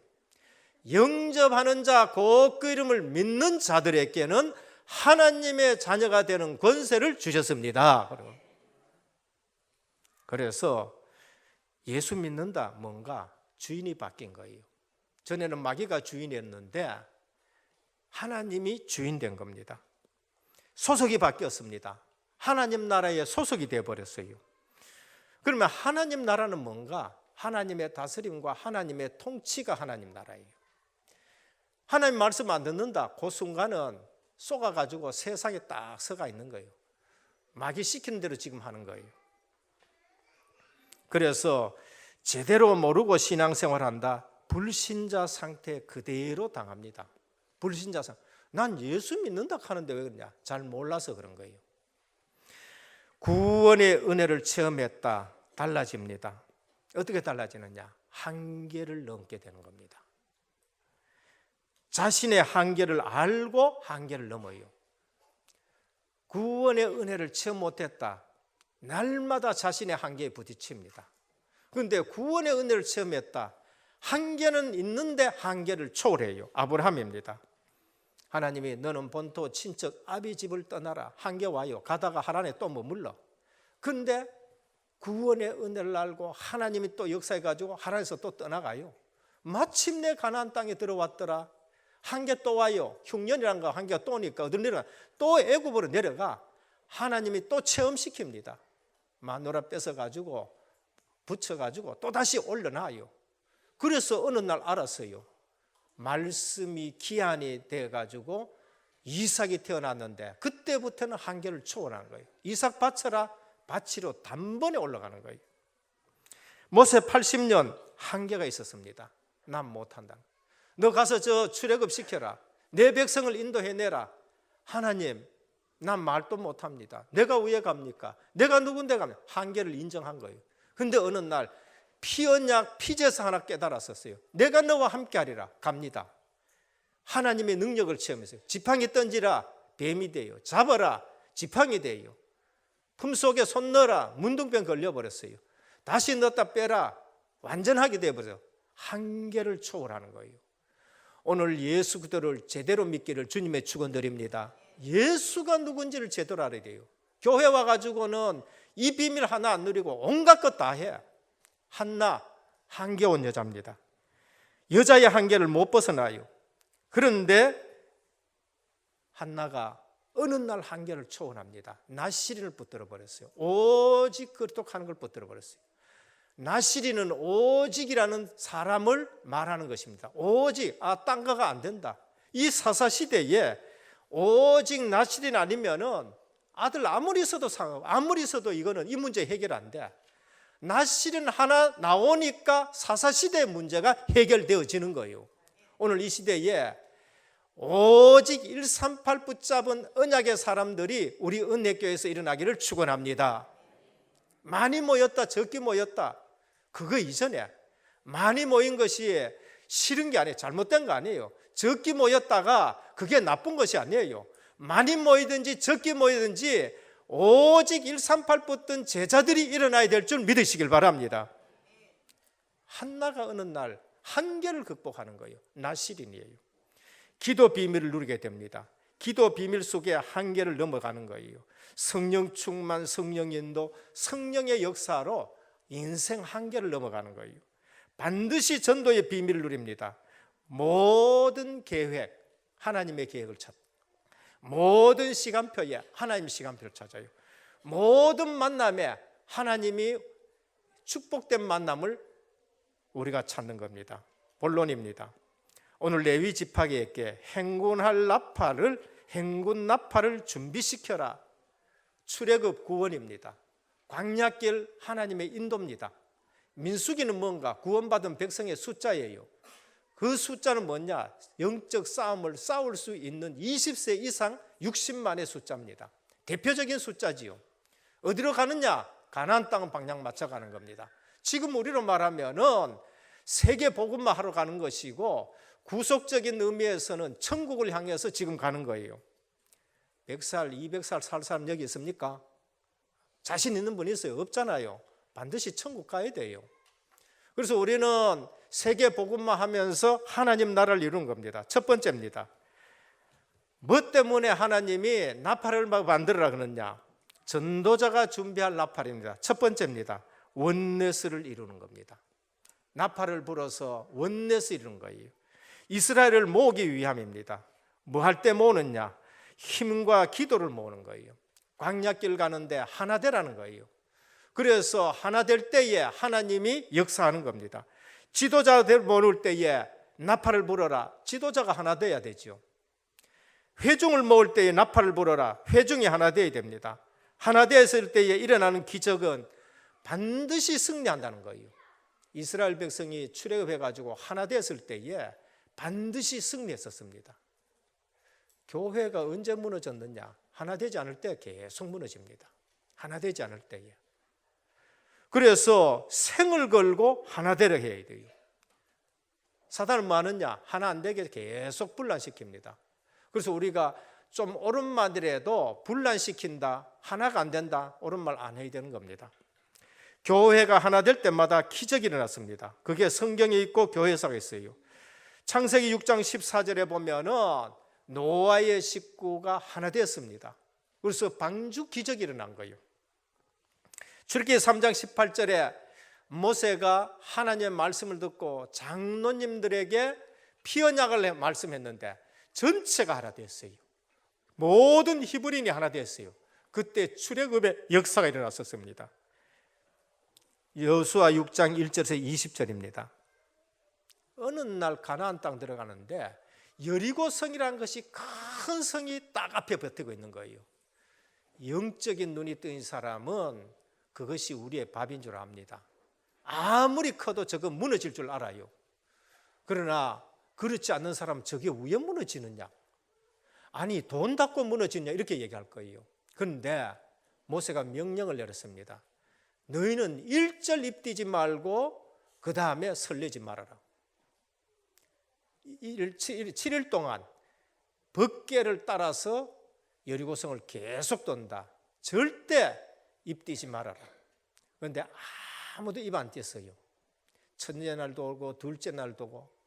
영접하는 자, 그 이름을 믿는 자들에게는 하나님의 자녀가 되는 권세를 주셨습니다. 그래서 예수 믿는다 뭔가 주인이 바뀐 거예요. 전에는 마귀가 주인이었는데 하나님이 주인 된 겁니다. 소속이 바뀌었습니다. 하나님 나라에 소속이 되어버렸어요. 그러면 하나님 나라는 뭔가? 하나님의 다스림과 하나님의 통치가 하나님 나라예요. 하나님 말씀 안 듣는다. 그 순간은 쏘가가지고 세상에 딱 서가 있는 거예요. 마귀 시키는 대로 지금 하는 거예요. 그래서 제대로 모르고 신앙생활한다. 불신자 상태 그대로 당합니다. 불신자 상태. 난 예수 믿는다 하는데 왜 그러냐? 잘 몰라서 그런 거예요. 구원의 은혜를 체험했다. 달라집니다. 어떻게 달라지느냐? 한계를 넘게 되는 겁니다. 자신의 한계를 알고 한계를 넘어요. 구원의 은혜를 체험 못했다. 날마다 자신의 한계에 부딪힙니다. 그런데 구원의 은혜를 체험했다. 한계는 있는데 한계를 초월해요. 아브라함입니다. 하나님이 너는 본토 친척 아비 집을 떠나라. 한계 와요. 가다가 하란에 또 머물러. 근데 구원의 은혜를 알고 하나님이 또 역사해가지고 하란에서 또 떠나가요. 마침내 가나안 땅에 들어왔더라. 한계 또 와요. 흉년이란 거 한계가 또 오니까 어디로 내려가? 또 애굽으로 내려가. 하나님이 또 체험시킵니다. 마누라 뺏어가지고 붙여가지고 또 다시 올려놔요. 그래서 어느 날 알았어요. 말씀이 기한이 돼가지고 이삭이 태어났는데 그때부터는 한계를 초월하는 거예요. 이삭 바쳐라. 바치로 단번에 올라가는 거예요. 모세 80년 한계가 있었습니다. 난 못한다. 너 가서 저 출애굽 시켜라. 내 백성을 인도해내라. 하나님, 난 말도 못합니다. 내가 왜 갑니까? 내가 누군데 가면 한계를 인정한 거예요. 근데 어느 날 피언약 피제사 하나 깨달았었어요. 내가 너와 함께하리라. 갑니다. 하나님의 능력을 체험했어요. 지팡이 던지라. 뱀이 돼요. 잡아라. 지팡이 돼요. 품속에 손 넣어라. 문둥병 걸려버렸어요. 다시 넣었다 빼라. 완전하게 돼버려요. 한계를 초월하는 거예요. 오늘 예수 그리스도를 제대로 믿기를 주님의 축원드립니다. 예수가 누군지를 제대로 알아야 돼요. 교회 와가지고는 이 비밀 하나 안 누리고 온갖 것 다 해. 한나 한계 온 여자입니다. 여자의 한계를 못 벗어나요. 그런데 한나가 어느 날 한계를 초월합니다. 나시린을 붙들어 버렸어요. 오직 그렇게 하는 걸 붙들어 버렸어요. 나시린은 오직이라는 사람을 말하는 것입니다. 오직, 딴 거가 안 된다. 이 사사시대에 오직 나시린 아니면은 아들 아무리 있어도 상하고 아무리 있어도 이거는 이 문제 해결 안 돼. 나시린 하나 나오니까 사사시대의 문제가 해결되어지는 거예요. 오늘 이 시대에 오직 138 붙잡은 언약의 사람들이 우리 은혜교회에서 일어나기를 축원합니다. 많이 모였다 적게 모였다 그거 이전에 많이 모인 것이 싫은 게 아니에요. 잘못된 거 아니에요. 적게 모였다가 그게 나쁜 것이 아니에요. 많이 모이든지 적게 모이든지 오직 138 붙든 제자들이 일어나야 될 줄 믿으시길 바랍니다. 한나가 어느 날 한계를 극복하는 거예요. 나시린이에요. 기도 비밀을 누리게 됩니다. 기도 비밀 속에 한계를 넘어가는 거예요. 성령 충만, 성령 인도, 성령의 역사로 인생 한계를 넘어가는 거예요. 반드시 전도의 비밀을 누립니다. 모든 계획, 하나님의 계획을 찾고, 모든 시간표에 하나님 시간표를 찾아요. 모든 만남에 하나님이 축복된 만남을 우리가 찾는 겁니다. 본론입니다. 오늘 레위 지파에게 행군 나팔을 준비시켜라. 출애굽 구원입니다. 광야길 하나님의 인도입니다. 민수기는 뭔가? 구원받은 백성의 숫자예요. 그 숫자는 뭐냐? 영적 싸움을 싸울 수 있는 20세 이상 60만의 숫자입니다. 대표적인 숫자지요. 어디로 가느냐? 가나안 땅 방향 맞춰가는 겁니다. 지금 우리로 말하면은 세계 복음만 하러 가는 것이고, 구속적인 의미에서는 천국을 향해서 지금 가는 거예요. 100살, 200살 살 사람 여기 있습니까? 자신 있는 분 있어요? 없잖아요. 반드시 천국 가야 돼요. 그래서 우리는 세계 복음만 하면서 하나님 나라를 이루는 겁니다. 첫 번째입니다. 뭐 때문에 하나님이 나팔을 만들어라 그러느냐? 전도자가 준비할 나팔입니다. 첫 번째입니다. 원네스를 이루는 겁니다. 나팔을 불어서 원네스 이루는 거예요. 이스라엘을 모으기 위함입니다. 뭐 할 때 모으느냐? 힘과 기도를 모으는 거예요. 광야길 가는데 하나 되라는 거예요. 그래서 하나 될 때에 하나님이 역사하는 겁니다. 지도자들 모을 때에 나팔을 불어라. 지도자가 하나 돼야 되죠. 회중을 모을 때에 나팔을 불어라. 회중이 하나 되어야 됩니다. 하나 되었을 때에 일어나는 기적은 반드시 승리한다는 거예요. 이스라엘 백성이 출애굽해가지고 하나 됐을 때에 반드시 승리했었습니다. 교회가 언제 무너졌느냐? 하나 되지 않을 때 계속 무너집니다. 하나 되지 않을 때에. 그래서 생을 걸고 하나 되려 해야 돼요. 사단은 뭐 하느냐? 하나 안 되게 계속 분란시킵니다. 그래서 우리가 좀 옳은 말이라도 분란시킨다, 하나가 안 된다, 옳은 말 안 해야 되는 겁니다. 교회가 하나 될 때마다 기적이 일어났습니다. 그게 성경에 있고 교회사가 있어요. 창세기 6장 14절에 보면은 노아의 식구가 하나 되었습니다. 그래서 방주 기적이 일어난 거예요. 출애굽기 3장 18절에 모세가 하나님의 말씀을 듣고 장로님들에게 피 언약을 말씀했는데 전체가 하나 되었어요. 모든 히브리인이 하나 되었어요. 그때 출애굽의 역사가 일어났었습니다. 여호수아 6장 1절에서 20절입니다. 어느 날 가나안 땅 들어가는데 여리고 성이라는 것이 큰 성이 딱 앞에 버티고 있는 거예요. 영적인 눈이 뜬 사람은 그것이 우리의 밥인 줄 압니다. 아무리 커도 저거 무너질 줄 알아요. 그러나 그렇지 않는 사람은 저게 왜 무너지느냐? 아니 돈 닫고 무너지냐? 이렇게 얘기할 거예요. 그런데 모세가 명령을 내렸습니다. 너희는 1절 입뛰지 말고 그 다음에 설레지 말아라. 7일 동안 법궤를 따라서 여리고성을 계속 돈다. 절대 입뛰지 말아라. 그런데 아무도 입 안 뗐어요. 첫째 날도 오고 둘째 날도 오고.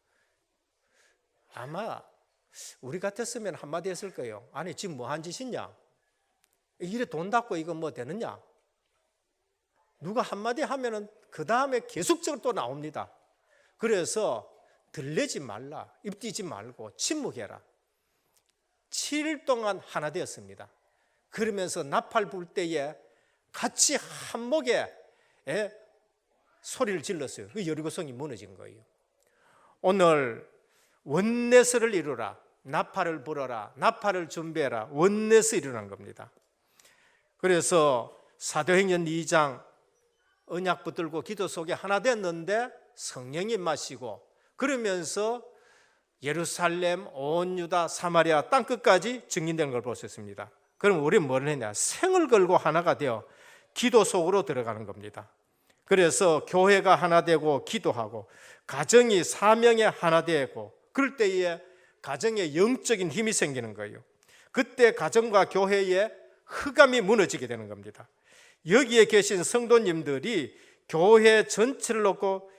아마 우리 같았으면 한마디 했을 거예요. 아니 지금 뭐 한 짓이냐? 이래 돈 닫고 이거 뭐 되느냐? 누가 한마디 하면은 그 다음에 계속적으로 또 나옵니다. 그래서 들리지 말라, 입뛰지 말고 침묵해라. 7일 동안 하나 되었습니다. 그러면서 나팔 불 때에 같이 한목에 소리를 질렀어요. 그 여리고성이 무너진 거예요. 오늘 원네스를 이루라, 나팔을 불어라, 나팔을 준비해라, 원네스 이루는 겁니다. 그래서 사도행전 2장 언약 붙들고 기도 속에 하나 됐는데 성령이 마시고 그러면서 예루살렘, 온 유다, 사마리아 땅끝까지 증인되는 걸 볼 수 있습니다. 그럼 우리는 뭘 했냐? 생을 걸고 하나가 되어 기도 속으로 들어가는 겁니다. 그래서 교회가 하나 되고 기도하고 가정이 사명에 하나 되고 그럴 때에 가정에 영적인 힘이 생기는 거예요. 그때 가정과 교회에 흑암이 무너지게 되는 겁니다. 여기에 계신 성도님들이 교회 전체를 놓고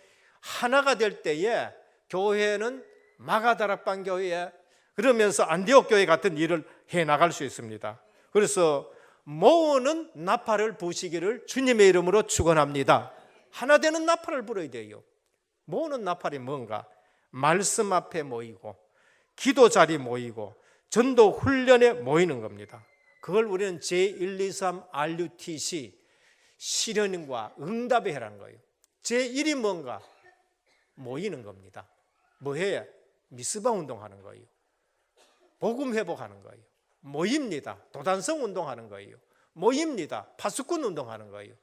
하나가 될 때에 교회는 마가다락방 교회, 그러면서 안디옥 교회 같은 일을 해 나갈 수 있습니다. 그래서 모으는 나팔을 부시기를 주님의 이름으로 축원합니다. 하나 되는 나팔을 불어야 돼요. 모으는 나팔이 뭔가? 말씀 앞에 모이고 기도 자리 모이고 전도 훈련에 모이는 겁니다. 그걸 우리는 제123 RUTC 실현과 응답의 해라는 거예요. 제1이 뭔가? 모이는 겁니다. 뭐해? 미스바 운동하는 거예요. 복음 회복하는 거예요. 모입니다. 도단성 운동하는 거예요. 모입니다. 파수꾼 운동하는 거예요.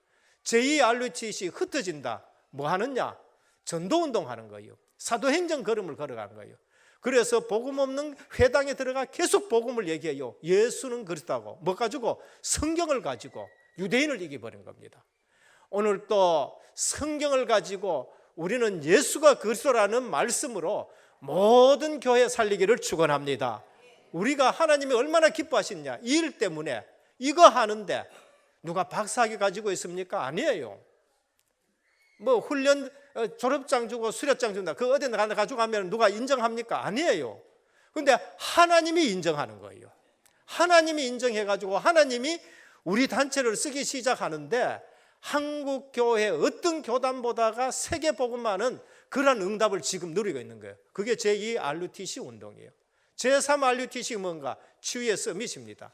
제2 RUTC 흩어진다. 뭐 하느냐? 전도 운동하는 거예요. 사도행전 걸음을 걸어가는 거예요. 그래서 복음 없는 회당에 들어가 계속 복음을 얘기해요. 예수는 그리스도고 뭐 가지고? 성경을 가지고 유대인을 이겨버린 겁니다. 오늘 또 성경을 가지고 우리는 예수가 그리스도라는 말씀으로 모든 교회 살리기를 축원합니다. 우리가 하나님이 얼마나 기뻐하시느냐, 이 일 때문에 이거 하는데 누가 박사학위 가지고 있습니까? 아니에요. 뭐 훈련 졸업장 주고 수료장 준다, 그 어디 가지고 가면 누가 인정합니까? 아니에요. 그런데 하나님이 인정하는 거예요. 하나님이 인정해가지고 하나님이 우리 단체를 쓰기 시작하는데 한국 교회 어떤 교단보다가 세계 복음만은 그런 응답을 지금 누리고 있는 거예요. 그게 제2 RUTC 운동이에요. 제3 RUTC 뭔가? 치유의 서밋입니다.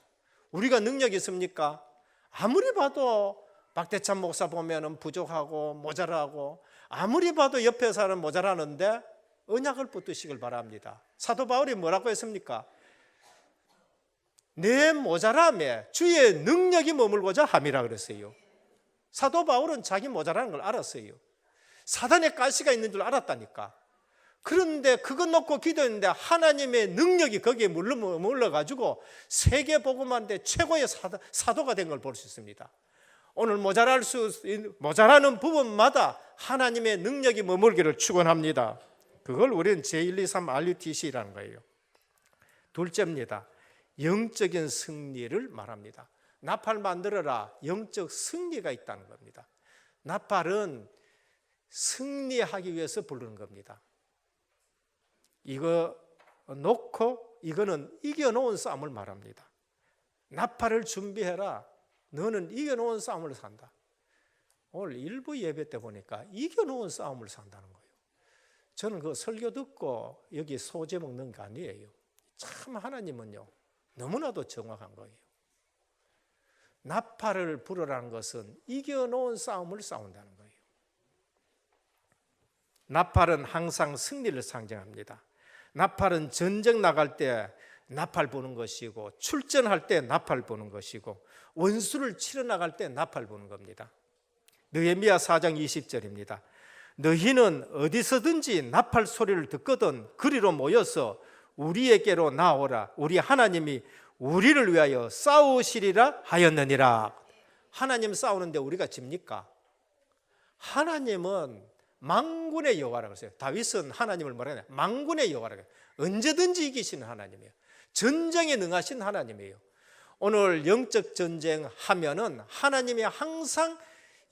우리가 능력이 있습니까? 아무리 봐도 박대찬 목사 보면은 부족하고 모자라고, 아무리 봐도 옆에 사람 모자라는데 언약을 붙드시길 바랍니다. 사도 바울이 뭐라고 했습니까? 내 모자람에 주의 능력이 머물고자 함이라 그랬어요. 사도 바울은 자기 모자라는 걸 알았어요. 사단의 가시가 있는 줄 알았다니까. 그런데 그거 놓고 기도했는데 하나님의 능력이 거기에 머물러가지고 세계 복음화인데 최고의 사도가 된 걸 볼 수 있습니다. 오늘 모자라는 부분마다 하나님의 능력이 머물기를 축원합니다. 그걸 우리는 제123 RUTC라는 거예요. 둘째입니다. 영적인 승리를 말합니다. 나팔 만들어라. 영적 승리가 있다는 겁니다. 나팔은 승리하기 위해서 부르는 겁니다. 이거 놓고 이거는 이겨놓은 싸움을 말합니다. 나팔을 준비해라. 너는 이겨놓은 싸움을 산다. 오늘 일부 예배 때 보니까 이겨놓은 싸움을 산다는 거예요. 저는 그 설교 듣고 여기 소제 먹는 거 아니에요. 참 하나님은요 너무나도 정확한 거예요. 나팔을 불어라는 것은 이겨놓은 싸움을 싸운다는 거예요. 나팔은 항상 승리를 상징합니다. 나팔은 전쟁 나갈 때 나팔 부는 것이고, 출전할 때 나팔 부는 것이고, 원수를 치러 나갈 때 나팔 부는 겁니다. 느헤미야 4장 20절입니다. 너희는 어디서든지 나팔 소리를 듣거든 그리로 모여서 우리에게로 나오라. 우리 하나님이 우리를 위하여 싸우시리라 하였느니라. 하나님 싸우는데 우리가 집니까? 하나님은 만군의 여호와라고 했어요. 다윗은 하나님을 뭐라 해요? 만군의 여호와라고 해요. 언제든지 이기시는 하나님이에요. 전쟁에 능하신 하나님이에요. 오늘 영적 전쟁 하면은 하나님이 항상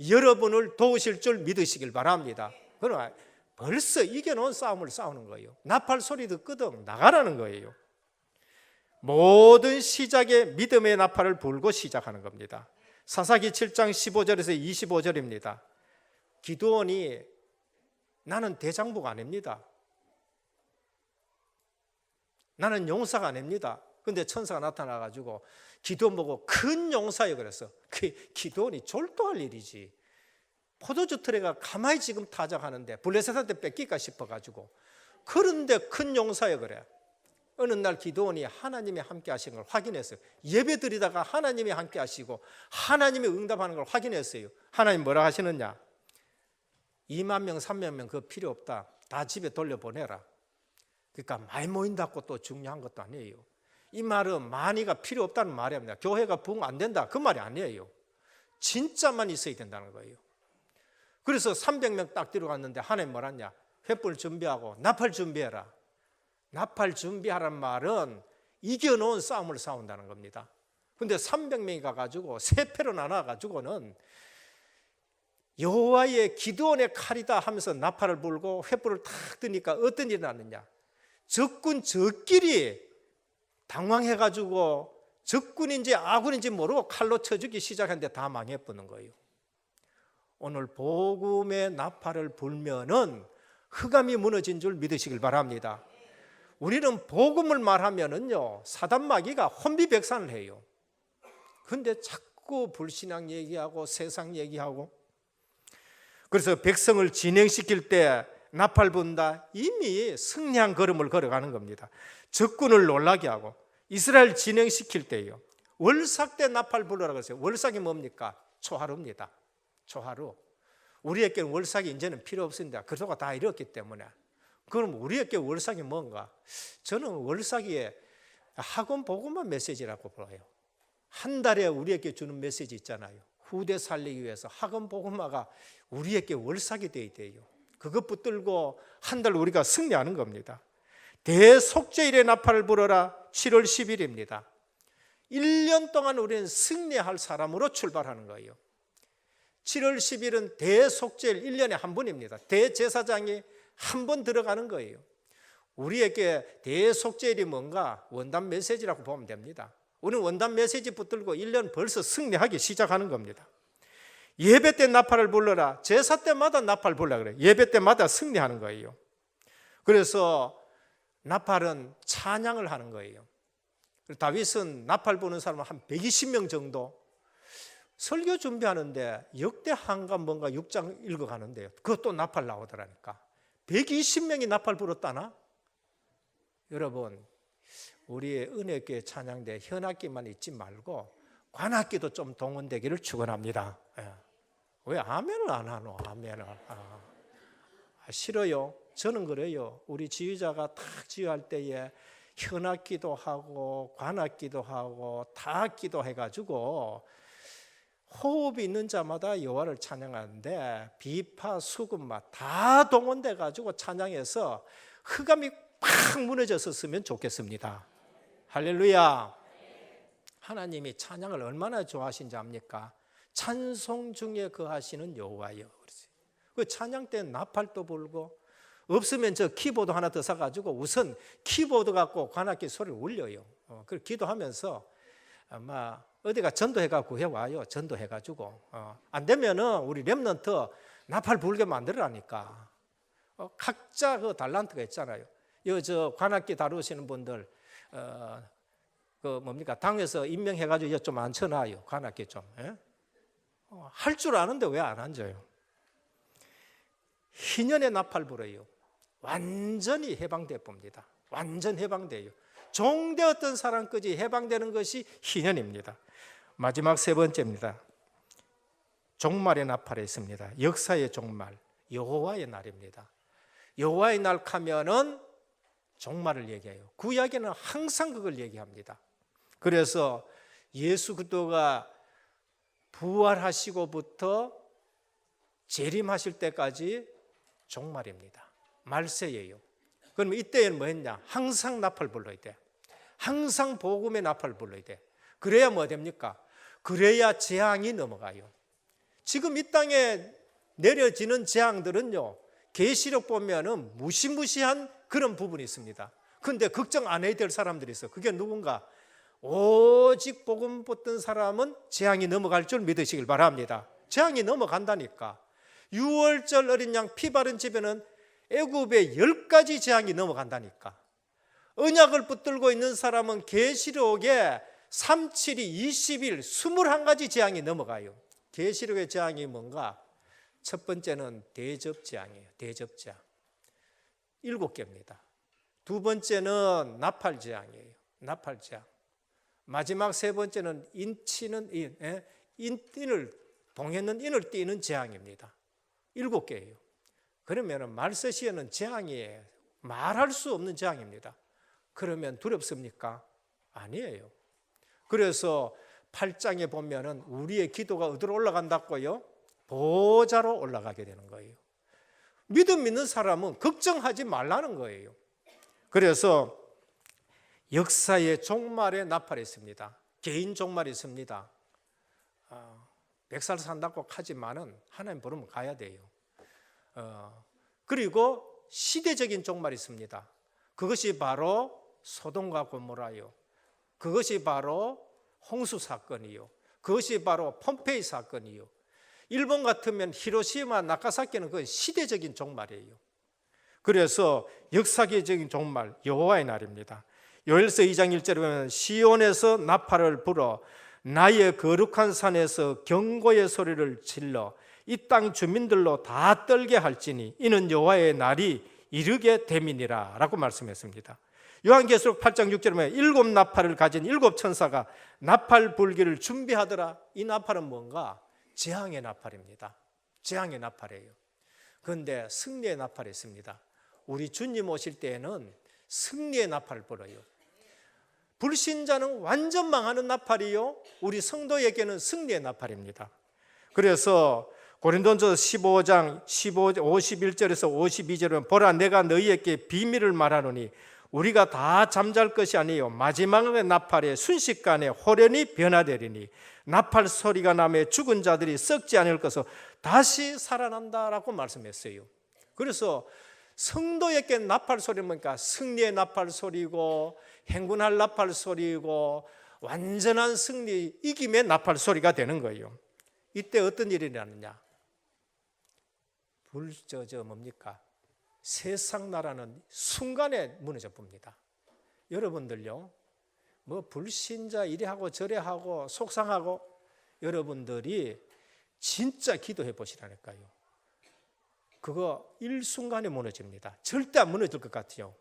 여러분을 도우실 줄 믿으시길 바랍니다. 그러나 벌써 이겨놓은 싸움을 싸우는 거예요. 나팔 소리 듣거든 나가라는 거예요. 모든 시작에 믿음의 나팔을 불고 시작하는 겁니다. 사사기 7장 15절에서 25절입니다. 기드온이 나는 대장부가 아닙니다. 나는 용사가 아닙니다. 근데 천사가 나타나가지고 기드온 보고 큰 용사여 그랬어. 기드온이 졸도할 일이지. 포도주 트레가 가만히 지금 타작하는데 블레셋한테 뺏길까 싶어가지고. 그런데 큰 용사여 그래. 어느 날 기드온이 하나님이 함께 하신 걸 확인했어요. 예배 드리다가 하나님이 함께 하시고 하나님이 응답하는 걸 확인했어요. 하나님 뭐라 하시느냐? 2만 명, 3만 명 그거 필요 없다. 다 집에 돌려보내라. 그러니까 많이 모인다고 또 중요한 것도 아니에요. 이 말은 많이가 필요 없다는 말이 아닙니다. 교회가 부흥 안 된다 그 말이 아니에요. 진짜만 있어야 된다는 거예요. 그래서 300명 딱 들어갔는데 하나님 뭐랬냐? 횃불 준비하고 나팔 준비해라. 나팔 준비하란 말은 이겨놓은 싸움을 싸운다는 겁니다. 근데 300명이 가가지고 세 패로 나눠가지고는 여호와의 기드온의 칼이다 하면서 나팔을 불고 횃불을 탁 드니까 어떤 일이 났느냐? 적군 저끼리 당황해가지고 적군인지 아군인지 모르고 칼로 쳐주기 시작했는데 다 망해버는 거예요. 오늘 복음의 나팔을 불면은 흑암이 무너진 줄 믿으시길 바랍니다. 우리는 복음을 말하면은요, 사단마귀가 혼비백산을 해요. 근데 자꾸 불신앙 얘기하고 세상 얘기하고, 그래서 백성을 진행시킬 때 나팔 분다, 이미 승리한 걸음을 걸어가는 겁니다. 적군을 놀라게 하고 이스라엘 진행시킬 때요, 월삭 때 나팔 불러라 그랬어요. 월삭이 뭡니까? 초하루입니다. 초하루. 우리에게는 월삭이 이제는 필요 없습니다. 그동안 다 이뤘기 때문에. 그럼 우리에게 월삭이 뭔가? 저는 월삭이 학원 복음만 메시지라고 봐요. 한 달에 우리에게 주는 메시지 있잖아요. 후대 살리기 위해서 학원 복음화가 우리에게 월삭이 되어야 돼요. 그것 붙들고 한 달 우리가 승리하는 겁니다. 대속죄일의 나팔을 불어라. 7월 10일입니다. 1년 동안 우리는 승리할 사람으로 출발하는 거예요. 7월 10일은 대속죄일 1년에 한 번입니다. 대제사장이 한 번 들어가는 거예요. 우리에게 대속죄일이 뭔가? 원단 메시지라고 보면 됩니다. 우리는 원단 메시지 붙들고 1년 벌써 승리하기 시작하는 겁니다. 예배 때 나팔을 불러라. 제사 때마다 나팔 불라 그래요. 예배 때마다 승리하는 거예요. 그래서 나팔은 찬양을 하는 거예요. 다윗은 나팔 부는 사람은 한 120명 정도, 설교 준비하는데 역대하가 뭔가 6장 읽어가는데요, 그것도 나팔 나오더라니까. 120명이 나팔 불었다나? 여러분, 우리의 은혜교회 찬양대 현악기만 있지 말고 관악기도 좀 동원되기를 축원합니다. 왜 아멘을 안 하노? 아멘을. 싫어요. 저는 그래요. 우리 지휘자가 탁 지휘할 때에 현악기도 하고 관악기도 하고 타악기도 해가지고 호흡이 있는 자마다 여호와를 찬양하는데 비파, 수금마 다 동원돼 가지고 찬양해서 흑암이 팍 무너졌었으면 좋겠습니다. 할렐루야. 하나님이 찬양을 얼마나 좋아하신지 압니까? 찬송 중에 거하시는 여호와여. 그 찬양 때 나팔도 불고, 없으면 저 키보드 하나 더 사가지고 우선 키보드 갖고 관악기 소리를 울려요. 그걸 기도하면서 아마 어디가 전도해가지고 해와요. 전도해가지고. 안 되면은 우리 렘넌트 나팔 불게 만들어라니까. 각자 그 달란트가 있잖아요. 저 관악기 다루시는 분들, 그 뭡니까? 당에서 임명해가지고 좀 앉혀놔요. 관악기 좀. 할 줄 아는데 왜 안 앉아요? 희년의 나팔 불어요. 완전히 해방돼 봅니다. 완전 해방돼요. 종되었던 사람까지 해방되는 것이 희년입니다. 마지막 세 번째입니다. 종말의 나팔이 있습니다. 역사의 종말, 여호와의 날입니다. 여호와의 날 하면은 종말을 얘기해요. 구약에는 항상 그걸 얘기합니다. 그래서 예수 그리스도가 부활하시고부터 재림하실 때까지 종말입니다. 말세예요. 그러면 이때에는 뭐 했냐? 항상 나팔 불러야 돼. 항상 복음의 나팔 불러야 돼. 그래야 뭐 됩니까? 그래야 재앙이 넘어가요. 지금 이 땅에 내려지는 재앙들은요, 계시록 보면은 무시무시한 그런 부분이 있습니다. 그런데 걱정 안 해야 될 사람들이 있어. 그게 누군가? 오직 복음 붙든 사람은 재앙이 넘어갈 줄 믿으시길 바랍니다. 재앙이 넘어간다니까. 6월절 어린 양 피 바른 집에는 애굽의 10가지 재앙이 넘어간다니까. 언약을 붙들고 있는 사람은 계시록에 3, 7이 20일 21가지 재앙이 넘어가요. 계시록의 재앙이 뭔가? 첫 번째는 대접재앙이에요. 대접재앙 7개입니다. 두 번째는 나팔재앙이에요. 나팔재앙. 마지막 세 번째는 인치는 인을 동했는 인을 띄는 재앙입니다. 7개예요. 그러면 말세시에는 재앙이 말할 수 없는 재앙입니다. 그러면 두렵습니까? 아니에요. 그래서 8장에 보면은 우리의 기도가 어디로 올라간다고요? 보좌로 올라가게 되는 거예요. 믿음 있는 사람은 걱정하지 말라는 거예요. 그래서 역사의 종말의 나팔이 있습니다. 개인 종말이 있습니다. 100살 산다고 하지만은 하나님 부르면 가야 돼요. 그리고 시대적인 종말이 있습니다. 그것이 바로 소돔과 고모라요. 그것이 바로 홍수 사건이요. 그것이 바로 폼페이 사건이요. 일본 같으면 히로시마, 나가사키는 그 시대적인 종말이에요. 그래서 역사계적인 종말, 여호와의 날입니다. 요엘서 2장 1절에 보면 시온에서 나팔을 불어 나의 거룩한 산에서 경고의 소리를 질러 이 땅 주민들로 다 떨게 할지니 이는 여호와의 날이 이르게 됨이니라 라고 말씀했습니다. 요한계시록 8장 6절에 보면 7 나팔을 가진 7 천사가 나팔 불기를 준비하더라. 이 나팔은 뭔가? 재앙의 나팔입니다. 재앙의 나팔이에요. 그런데 승리의 나팔이 있습니다. 우리 주님 오실 때에는 승리의 나팔을 불어요. 불신자는 완전 망하는 나팔이요, 우리 성도에게는 승리의 나팔입니다. 그래서 고린도전서 15장 51절에서 52절은 보라 내가 너희에게 비밀을 말하노니 우리가 다 잠잘 것이 아니요 마지막의 나팔에 순식간에 호련히 변화되리니 나팔 소리가 나며 죽은 자들이 썩지 않을 것을 다시 살아난다라고 말씀했어요. 그래서 성도에게 나팔 소리는 뭐니까 승리의 나팔 소리고 행군할 나팔 소리고 완전한 승리, 이김의 나팔 소리가 되는 거예요. 이때 어떤 일이 일어나느냐? 뭡니까? 세상 나라는 순간에 무너져 봅니다. 여러분들요, 뭐 불신자 이래 하고 저래 하고 속상하고, 여러분들이 진짜 기도해 보시라니까요. 그거 일순간에 무너집니다. 절대 안 무너질 것 같아요.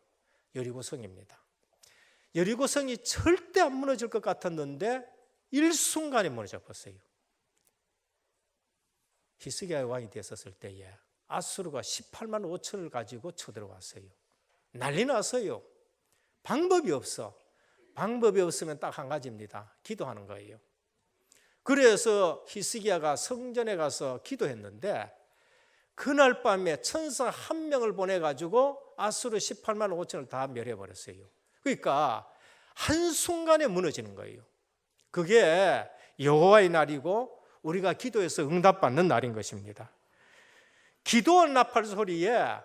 여리고성입니다. 여리고성이 절대 안 무너질 것 같았는데 일순간에 무너져 버렸어요. 히스기야 왕이 됐었을 때에 아수르가 18만 5천을 가지고 쳐들어왔어요. 난리 났어요. 방법이 없어. 방법이 없으면 딱 한 가지입니다. 기도하는 거예요. 그래서 히스기야가 성전에 가서 기도했는데 그날 밤에 천사 한 명을 보내가지고 아수르 18만 5천을 다 멸해버렸어요. 그러니까 한순간에 무너지는 거예요. 그게 여호와의 날이고 우리가 기도해서 응답받는 날인 것입니다. 기도원 나팔 소리에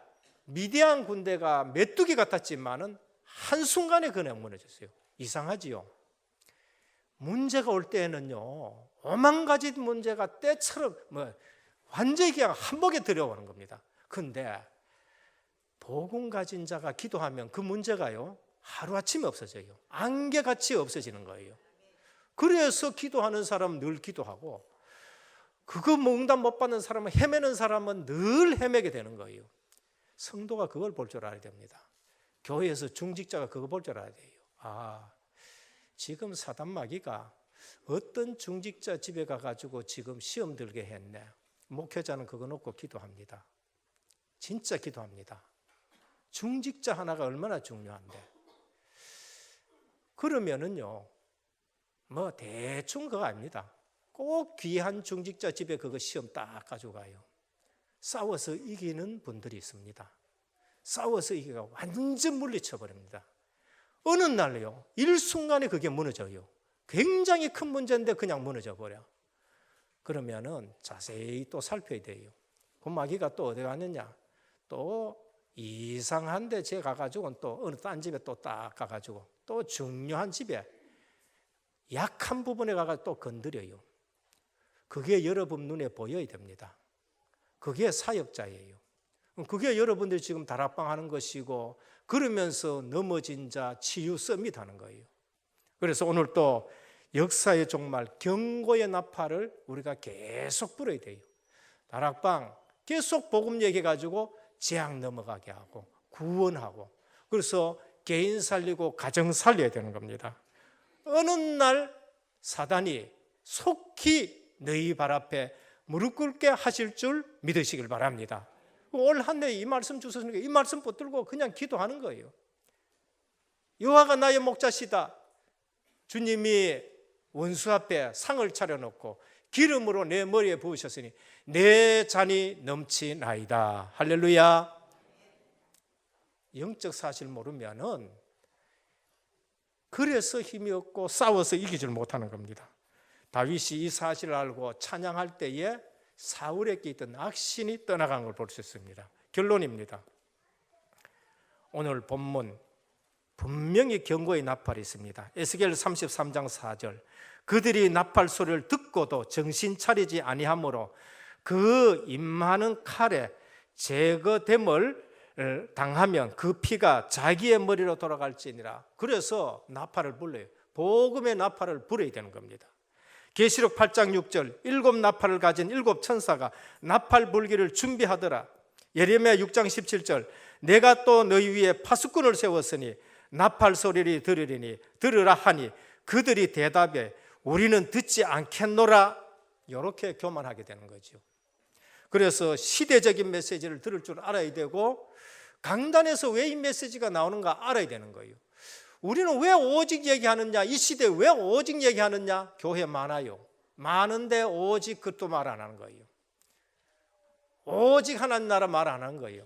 미디안 군대가 메뚜기 같았지만은 한순간에 그냥 무너졌어요. 이상하지요? 문제가 올 때에는요, 오만 가지 문제가 때처럼 완전히 그냥 한복에 들어오는 겁니다. 그런데 복음 가진 자가 기도하면 그 문제가요, 하루아침에 없어져요. 안개같이 없어지는 거예요. 그래서 기도하는 사람은 늘 기도하고, 그거 응답 못 받는 사람은, 헤매는 사람은 늘 헤매게 되는 거예요. 성도가 그걸 볼 줄 알아야 됩니다. 교회에서 중직자가 그거 볼 줄 알아야 돼요. 지금 사단마귀가 어떤 중직자 집에 가가지고 지금 시험 들게 했네. 목회자는 그거 놓고 기도합니다. 진짜 기도합니다. 중직자 하나가 얼마나 중요한데. 그러면은요, 대충 그거 아닙니다. 꼭 귀한 중직자 집에 그거 시험 딱 가져가요. 싸워서 이기는 분들이 있습니다. 싸워서 이기가 완전 물리쳐버립니다. 어느 날요, 일순간에 그게 무너져요. 굉장히 큰 문제인데 그냥 무너져 버려. 그러면은 자세히 또 살펴야 돼요. 그 마귀가 또 어디 갔느냐? 또 이상한 데 제 가가지고 또 어느 딴 집에 또 딱 가가지고 또 중요한 집에 약한 부분에 가가지고 또 건드려요. 그게 여러분 눈에 보여야 됩니다. 그게 사역자예요. 그게 여러분들이 지금 다락방 하는 것이고, 그러면서 넘어진 자 치유 서밋 하는 거예요. 그래서 오늘 또 역사의 종말 경고의 나팔을 우리가 계속 불어야 돼요. 다락방 계속 복음 얘기해가지고 재앙 넘어가게 하고 구원하고, 그래서 개인 살리고 가정 살려야 되는 겁니다. 어느 날 사단이 속히 너희 발 앞에 무릎 꿇게 하실 줄 믿으시길 바랍니다. 올 한 해 이 말씀 주셨으니까 이 말씀 붙들고 그냥 기도하는 거예요. 여호와가 나의 목자시다. 주님이 원수 앞에 상을 차려놓고 기름으로 내 머리에 부으셨으니 내 잔이 넘치나이다. 할렐루야. 영적 사실 모르면은 그래서 힘이 없고 싸워서 이기질 못하는 겁니다. 다윗이 이 사실을 알고 찬양할 때에 사울에게 있던 악신이 떠나간 걸 볼 수 있습니다. 결론입니다. 오늘 본문 분명히 경고의 나팔이 있습니다. 에스겔 33장 4절, 그들이 나팔 소리를 듣고도 정신 차리지 아니하므로 그 임하는 칼에 제거됨을 당하면 그 피가 자기의 머리로 돌아갈지니라. 그래서 나팔을 불러요. 복음의 나팔을 불어야 되는 겁니다. 계시록 8장 6절, 7 나팔을 가진 7 천사가 나팔 불기를 준비하더라. 예레미야 6장 17절, 내가 또 너희 위에 파수꾼을 세웠으니 나팔 소리를 들으라 하니 그들이 대답해 우리는 듣지 않겠노라. 이렇게 교만하게 되는 거죠. 그래서 시대적인 메시지를 들을 줄 알아야 되고, 강단에서 왜 이 메시지가 나오는가 알아야 되는 거예요. 우리는 왜 오직 얘기하느냐, 이 시대에 왜 오직 얘기하느냐. 교회 많아요. 많은데 오직 그것도 말 안 하는 거예요. 오직 하나님 나라 말 안 하는 거예요.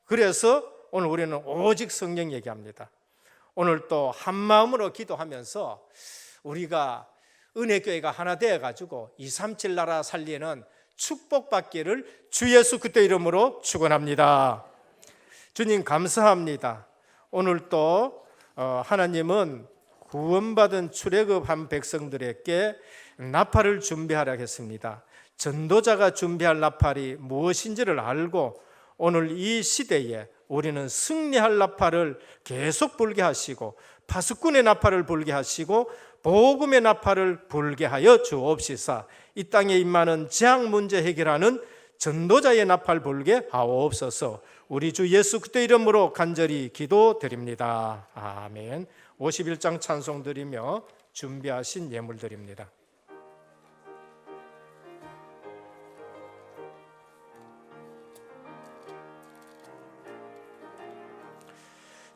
그래서 오늘 우리는 오직 성령 얘기합니다. 오늘 또 한마음으로 기도하면서 우리가 은혜교회가 하나 되어가지고 237 나라 살리는 축복받기를 주 예수 그리스도 이름으로 축원합니다. 주님 감사합니다. 오늘 또 하나님은 구원받은 출애굽한 백성들에게 나팔을 준비하라 했습니다. 전도자가 준비할 나팔이 무엇인지를 알고 오늘 이 시대에 우리는 승리할 나팔을 계속 불게 하시고 파수꾼의 나팔을 불게 하시고 복음의 나팔을 불게 하여 주옵시사. 이 땅에 임하는 재앙 문제 해결하는 전도자의 나팔 불게 하옵소서. 우리 주 예수 그리스도 이름으로 간절히 기도드립니다. 아멘. 51장 찬송 드리며 준비하신 예물 드립니다.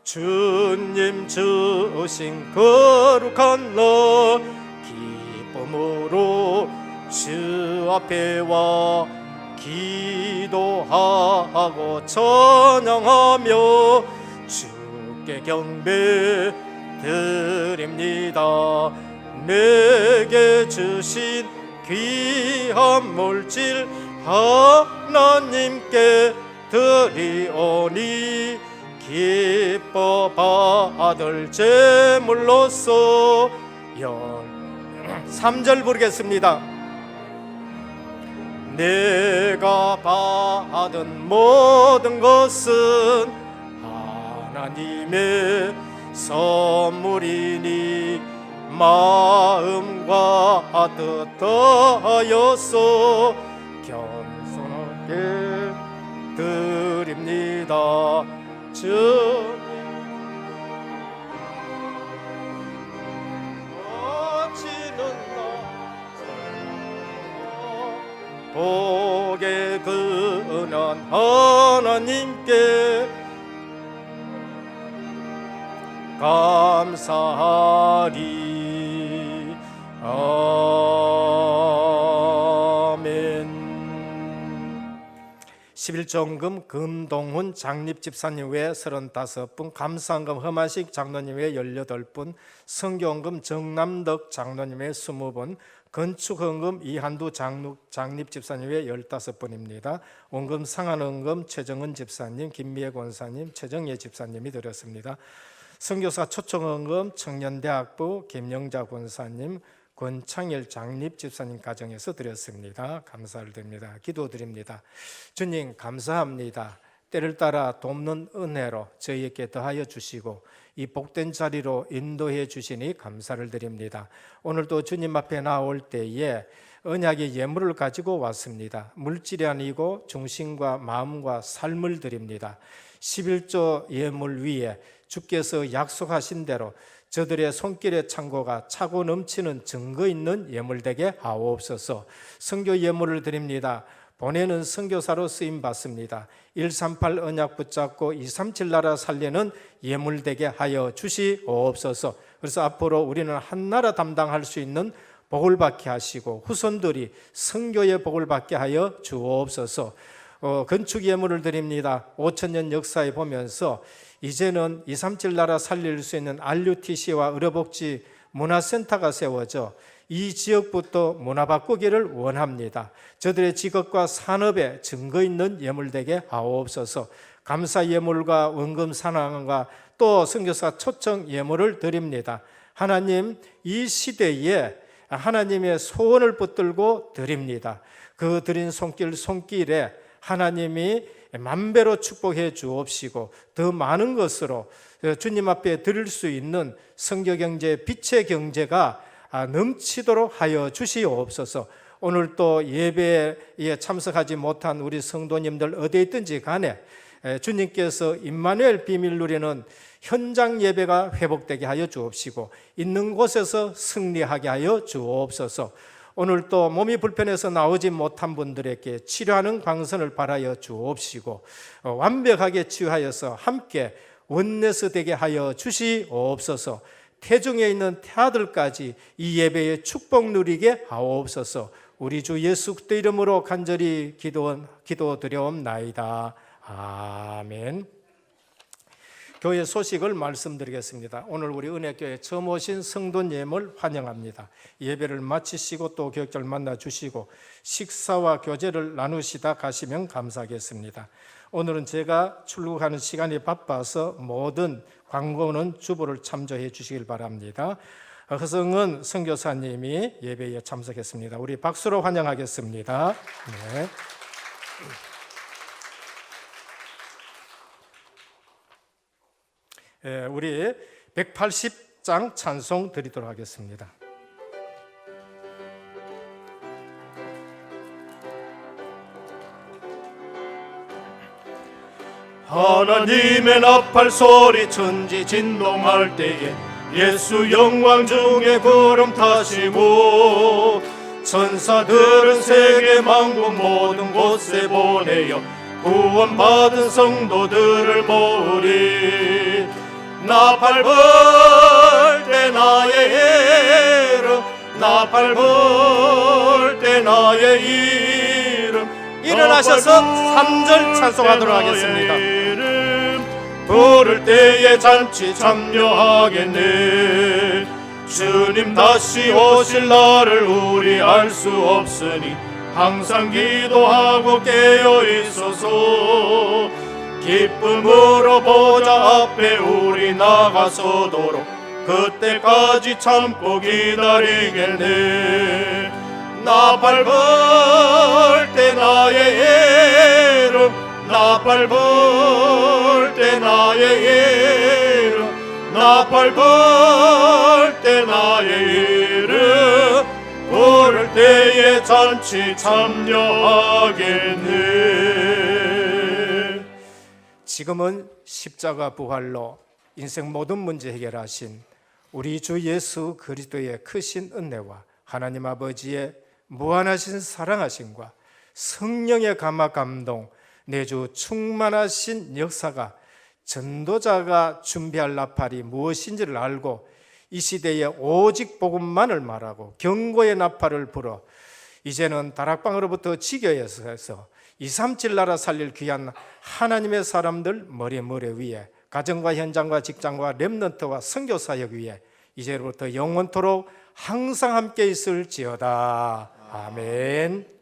주님 주신 거룩한 너 기쁨으로 주 앞에 와 기도하고 찬양하며 주께 경배 드립니다. 내게 주신 귀한 물질 하나님께 드리오니 기뻐 받을 제물로서 3절 부르겠습니다. 내가 받은 모든 것은 하나님의 선물이니 마음과 뜻하여서 겸손하게 드립니다. 주님 어찌는 나 복에 근한 하나님께 감사하리. 아멘. 11조헌금 금동훈 장립집사님 외에 35분, 감사헌금 험한식 장로님 외에 18분, 성교헌금 정남덕 장로님 외에 20분, 건축헌금 이한두 장립집사님 외에 15분입니다. 원금 상한헌금 최정은 집사님, 김미애 권사님, 최정예 집사님이 드렸습니다. 선교사 초청헌금 청년대학부 김영자 권사님, 권창일 장립집사님 가정에서 드렸습니다. 감사를 드립니다. 기도드립니다. 주님 감사합니다. 때를 따라 돕는 은혜로 저희에게 더하여 주시고 이 복된 자리로 인도해 주시니 감사를 드립니다. 오늘도 주님 앞에 나올 때에 언약의 예물을 가지고 왔습니다. 물질이 아니고 중심과 마음과 삶을 드립니다. 11조 예물 위에 주께서 약속하신 대로 저들의 손길의 창고가 차고 넘치는 증거 있는 예물 되게 하옵소서. 선교 예물을 드립니다. 보내는 선교사로 쓰임 받습니다. 138 언약 붙잡고 237 나라 살리는 예물 되게 하여 주시옵소서. 그래서 앞으로 우리는 한 나라 담당할 수 있는 복을 받게 하시고 후손들이 선교의 복을 받게 하여 주옵소서. 건축 예물을 드립니다. 5,000년 역사에 보면서 이제는 237 나라 살릴 수 있는 RUTC와 의료복지 문화센터가 세워져 이 지역부터 문화 바꾸기를 원합니다. 저들의 직업과 산업에 증거 있는 예물되게 하옵소서. 감사 예물과 원금 산항과 또 선교사 초청 예물을 드립니다. 하나님, 이 시대에 하나님의 소원을 붙들고 드립니다. 그 드린 손길에 하나님이 만배로 축복해 주옵시고 더 많은 것으로 주님 앞에 드릴 수 있는 선교경제, 빛의 경제가 넘치도록 하여 주시옵소서. 오늘 또 예배에 참석하지 못한 우리 성도님들 어디에 있든지 간에 주님께서 임마누엘 비밀 누리는 현장 예배가 회복되게 하여 주옵시고 있는 곳에서 승리하게 하여 주옵소서. 오늘 또 몸이 불편해서 나오지 못한 분들에게 치료하는 광선을 바라여 주옵시고 완벽하게 치유하여서 함께 원내스 되게 하여 주시옵소서. 태중에 있는 태아들까지 이 예배의 축복 누리게 하옵소서. 우리 주 예수 그리스도 이름으로 간절히 기도드려옵나이다. 아멘. 교회 소식을 말씀드리겠습니다. 오늘 우리 은혜교회 처음 오신 성도님을 환영합니다. 예배를 마치시고 또 교육자를 만나주시고 식사와 교제를 나누시다 가시면 감사하겠습니다. 오늘은 제가 출국하는 시간이 바빠서 모든 광고는 주보를 참조해 주시길 바랍니다. 허성은 선교사님이 예배에 참석했습니다. 우리 박수로 환영하겠습니다. 네. 우리 180장 찬송 드리도록 하겠습니다. 하나님의 나팔 소리 천지 진동할 때에 예수 영광 중에 구름 타시고 천사들은 세계 만국 모든 곳에 보내어 구원받은 성도들을 모으리. 나팔 불 때 나의 이름, 나팔 불 때 나의 이름. 일어나셔서 3절 찬송하도록 하겠습니다. 부를 때에 잔치 참여하겠네. 주님 다시 오실 날을 우리 알 수 없으니 항상 기도하고 깨어 있어서 기쁨으로 보좌 앞에 우리 나가서도록 그때까지 참고 기다리겠네. 나팔 불 때 나의 이름, 나팔 불 때 나의 이름, 나팔 불 때 나의 이름. 부를 때에 잔치 참여하겠네. 지금은 십자가 부활로 인생 모든 문제 해결하신 우리 주 예수 그리스도의 크신 은혜와 하나님 아버지의 무한하신 사랑하심과 성령의 감화 감동, 내주 충만하신 역사가 전도자가 준비할 나팔이 무엇인지를 알고 이 시대에 오직 복음만을 말하고 경고의 나팔을 불어 이제는 다락방으로부터 지교에서 237 나라 살릴 귀한 하나님의 사람들 머리 위에 가정과 현장과 직장과 렘넌트와 선교사역 위에 이제부터 영원토록 항상 함께 있을지어다. 아멘.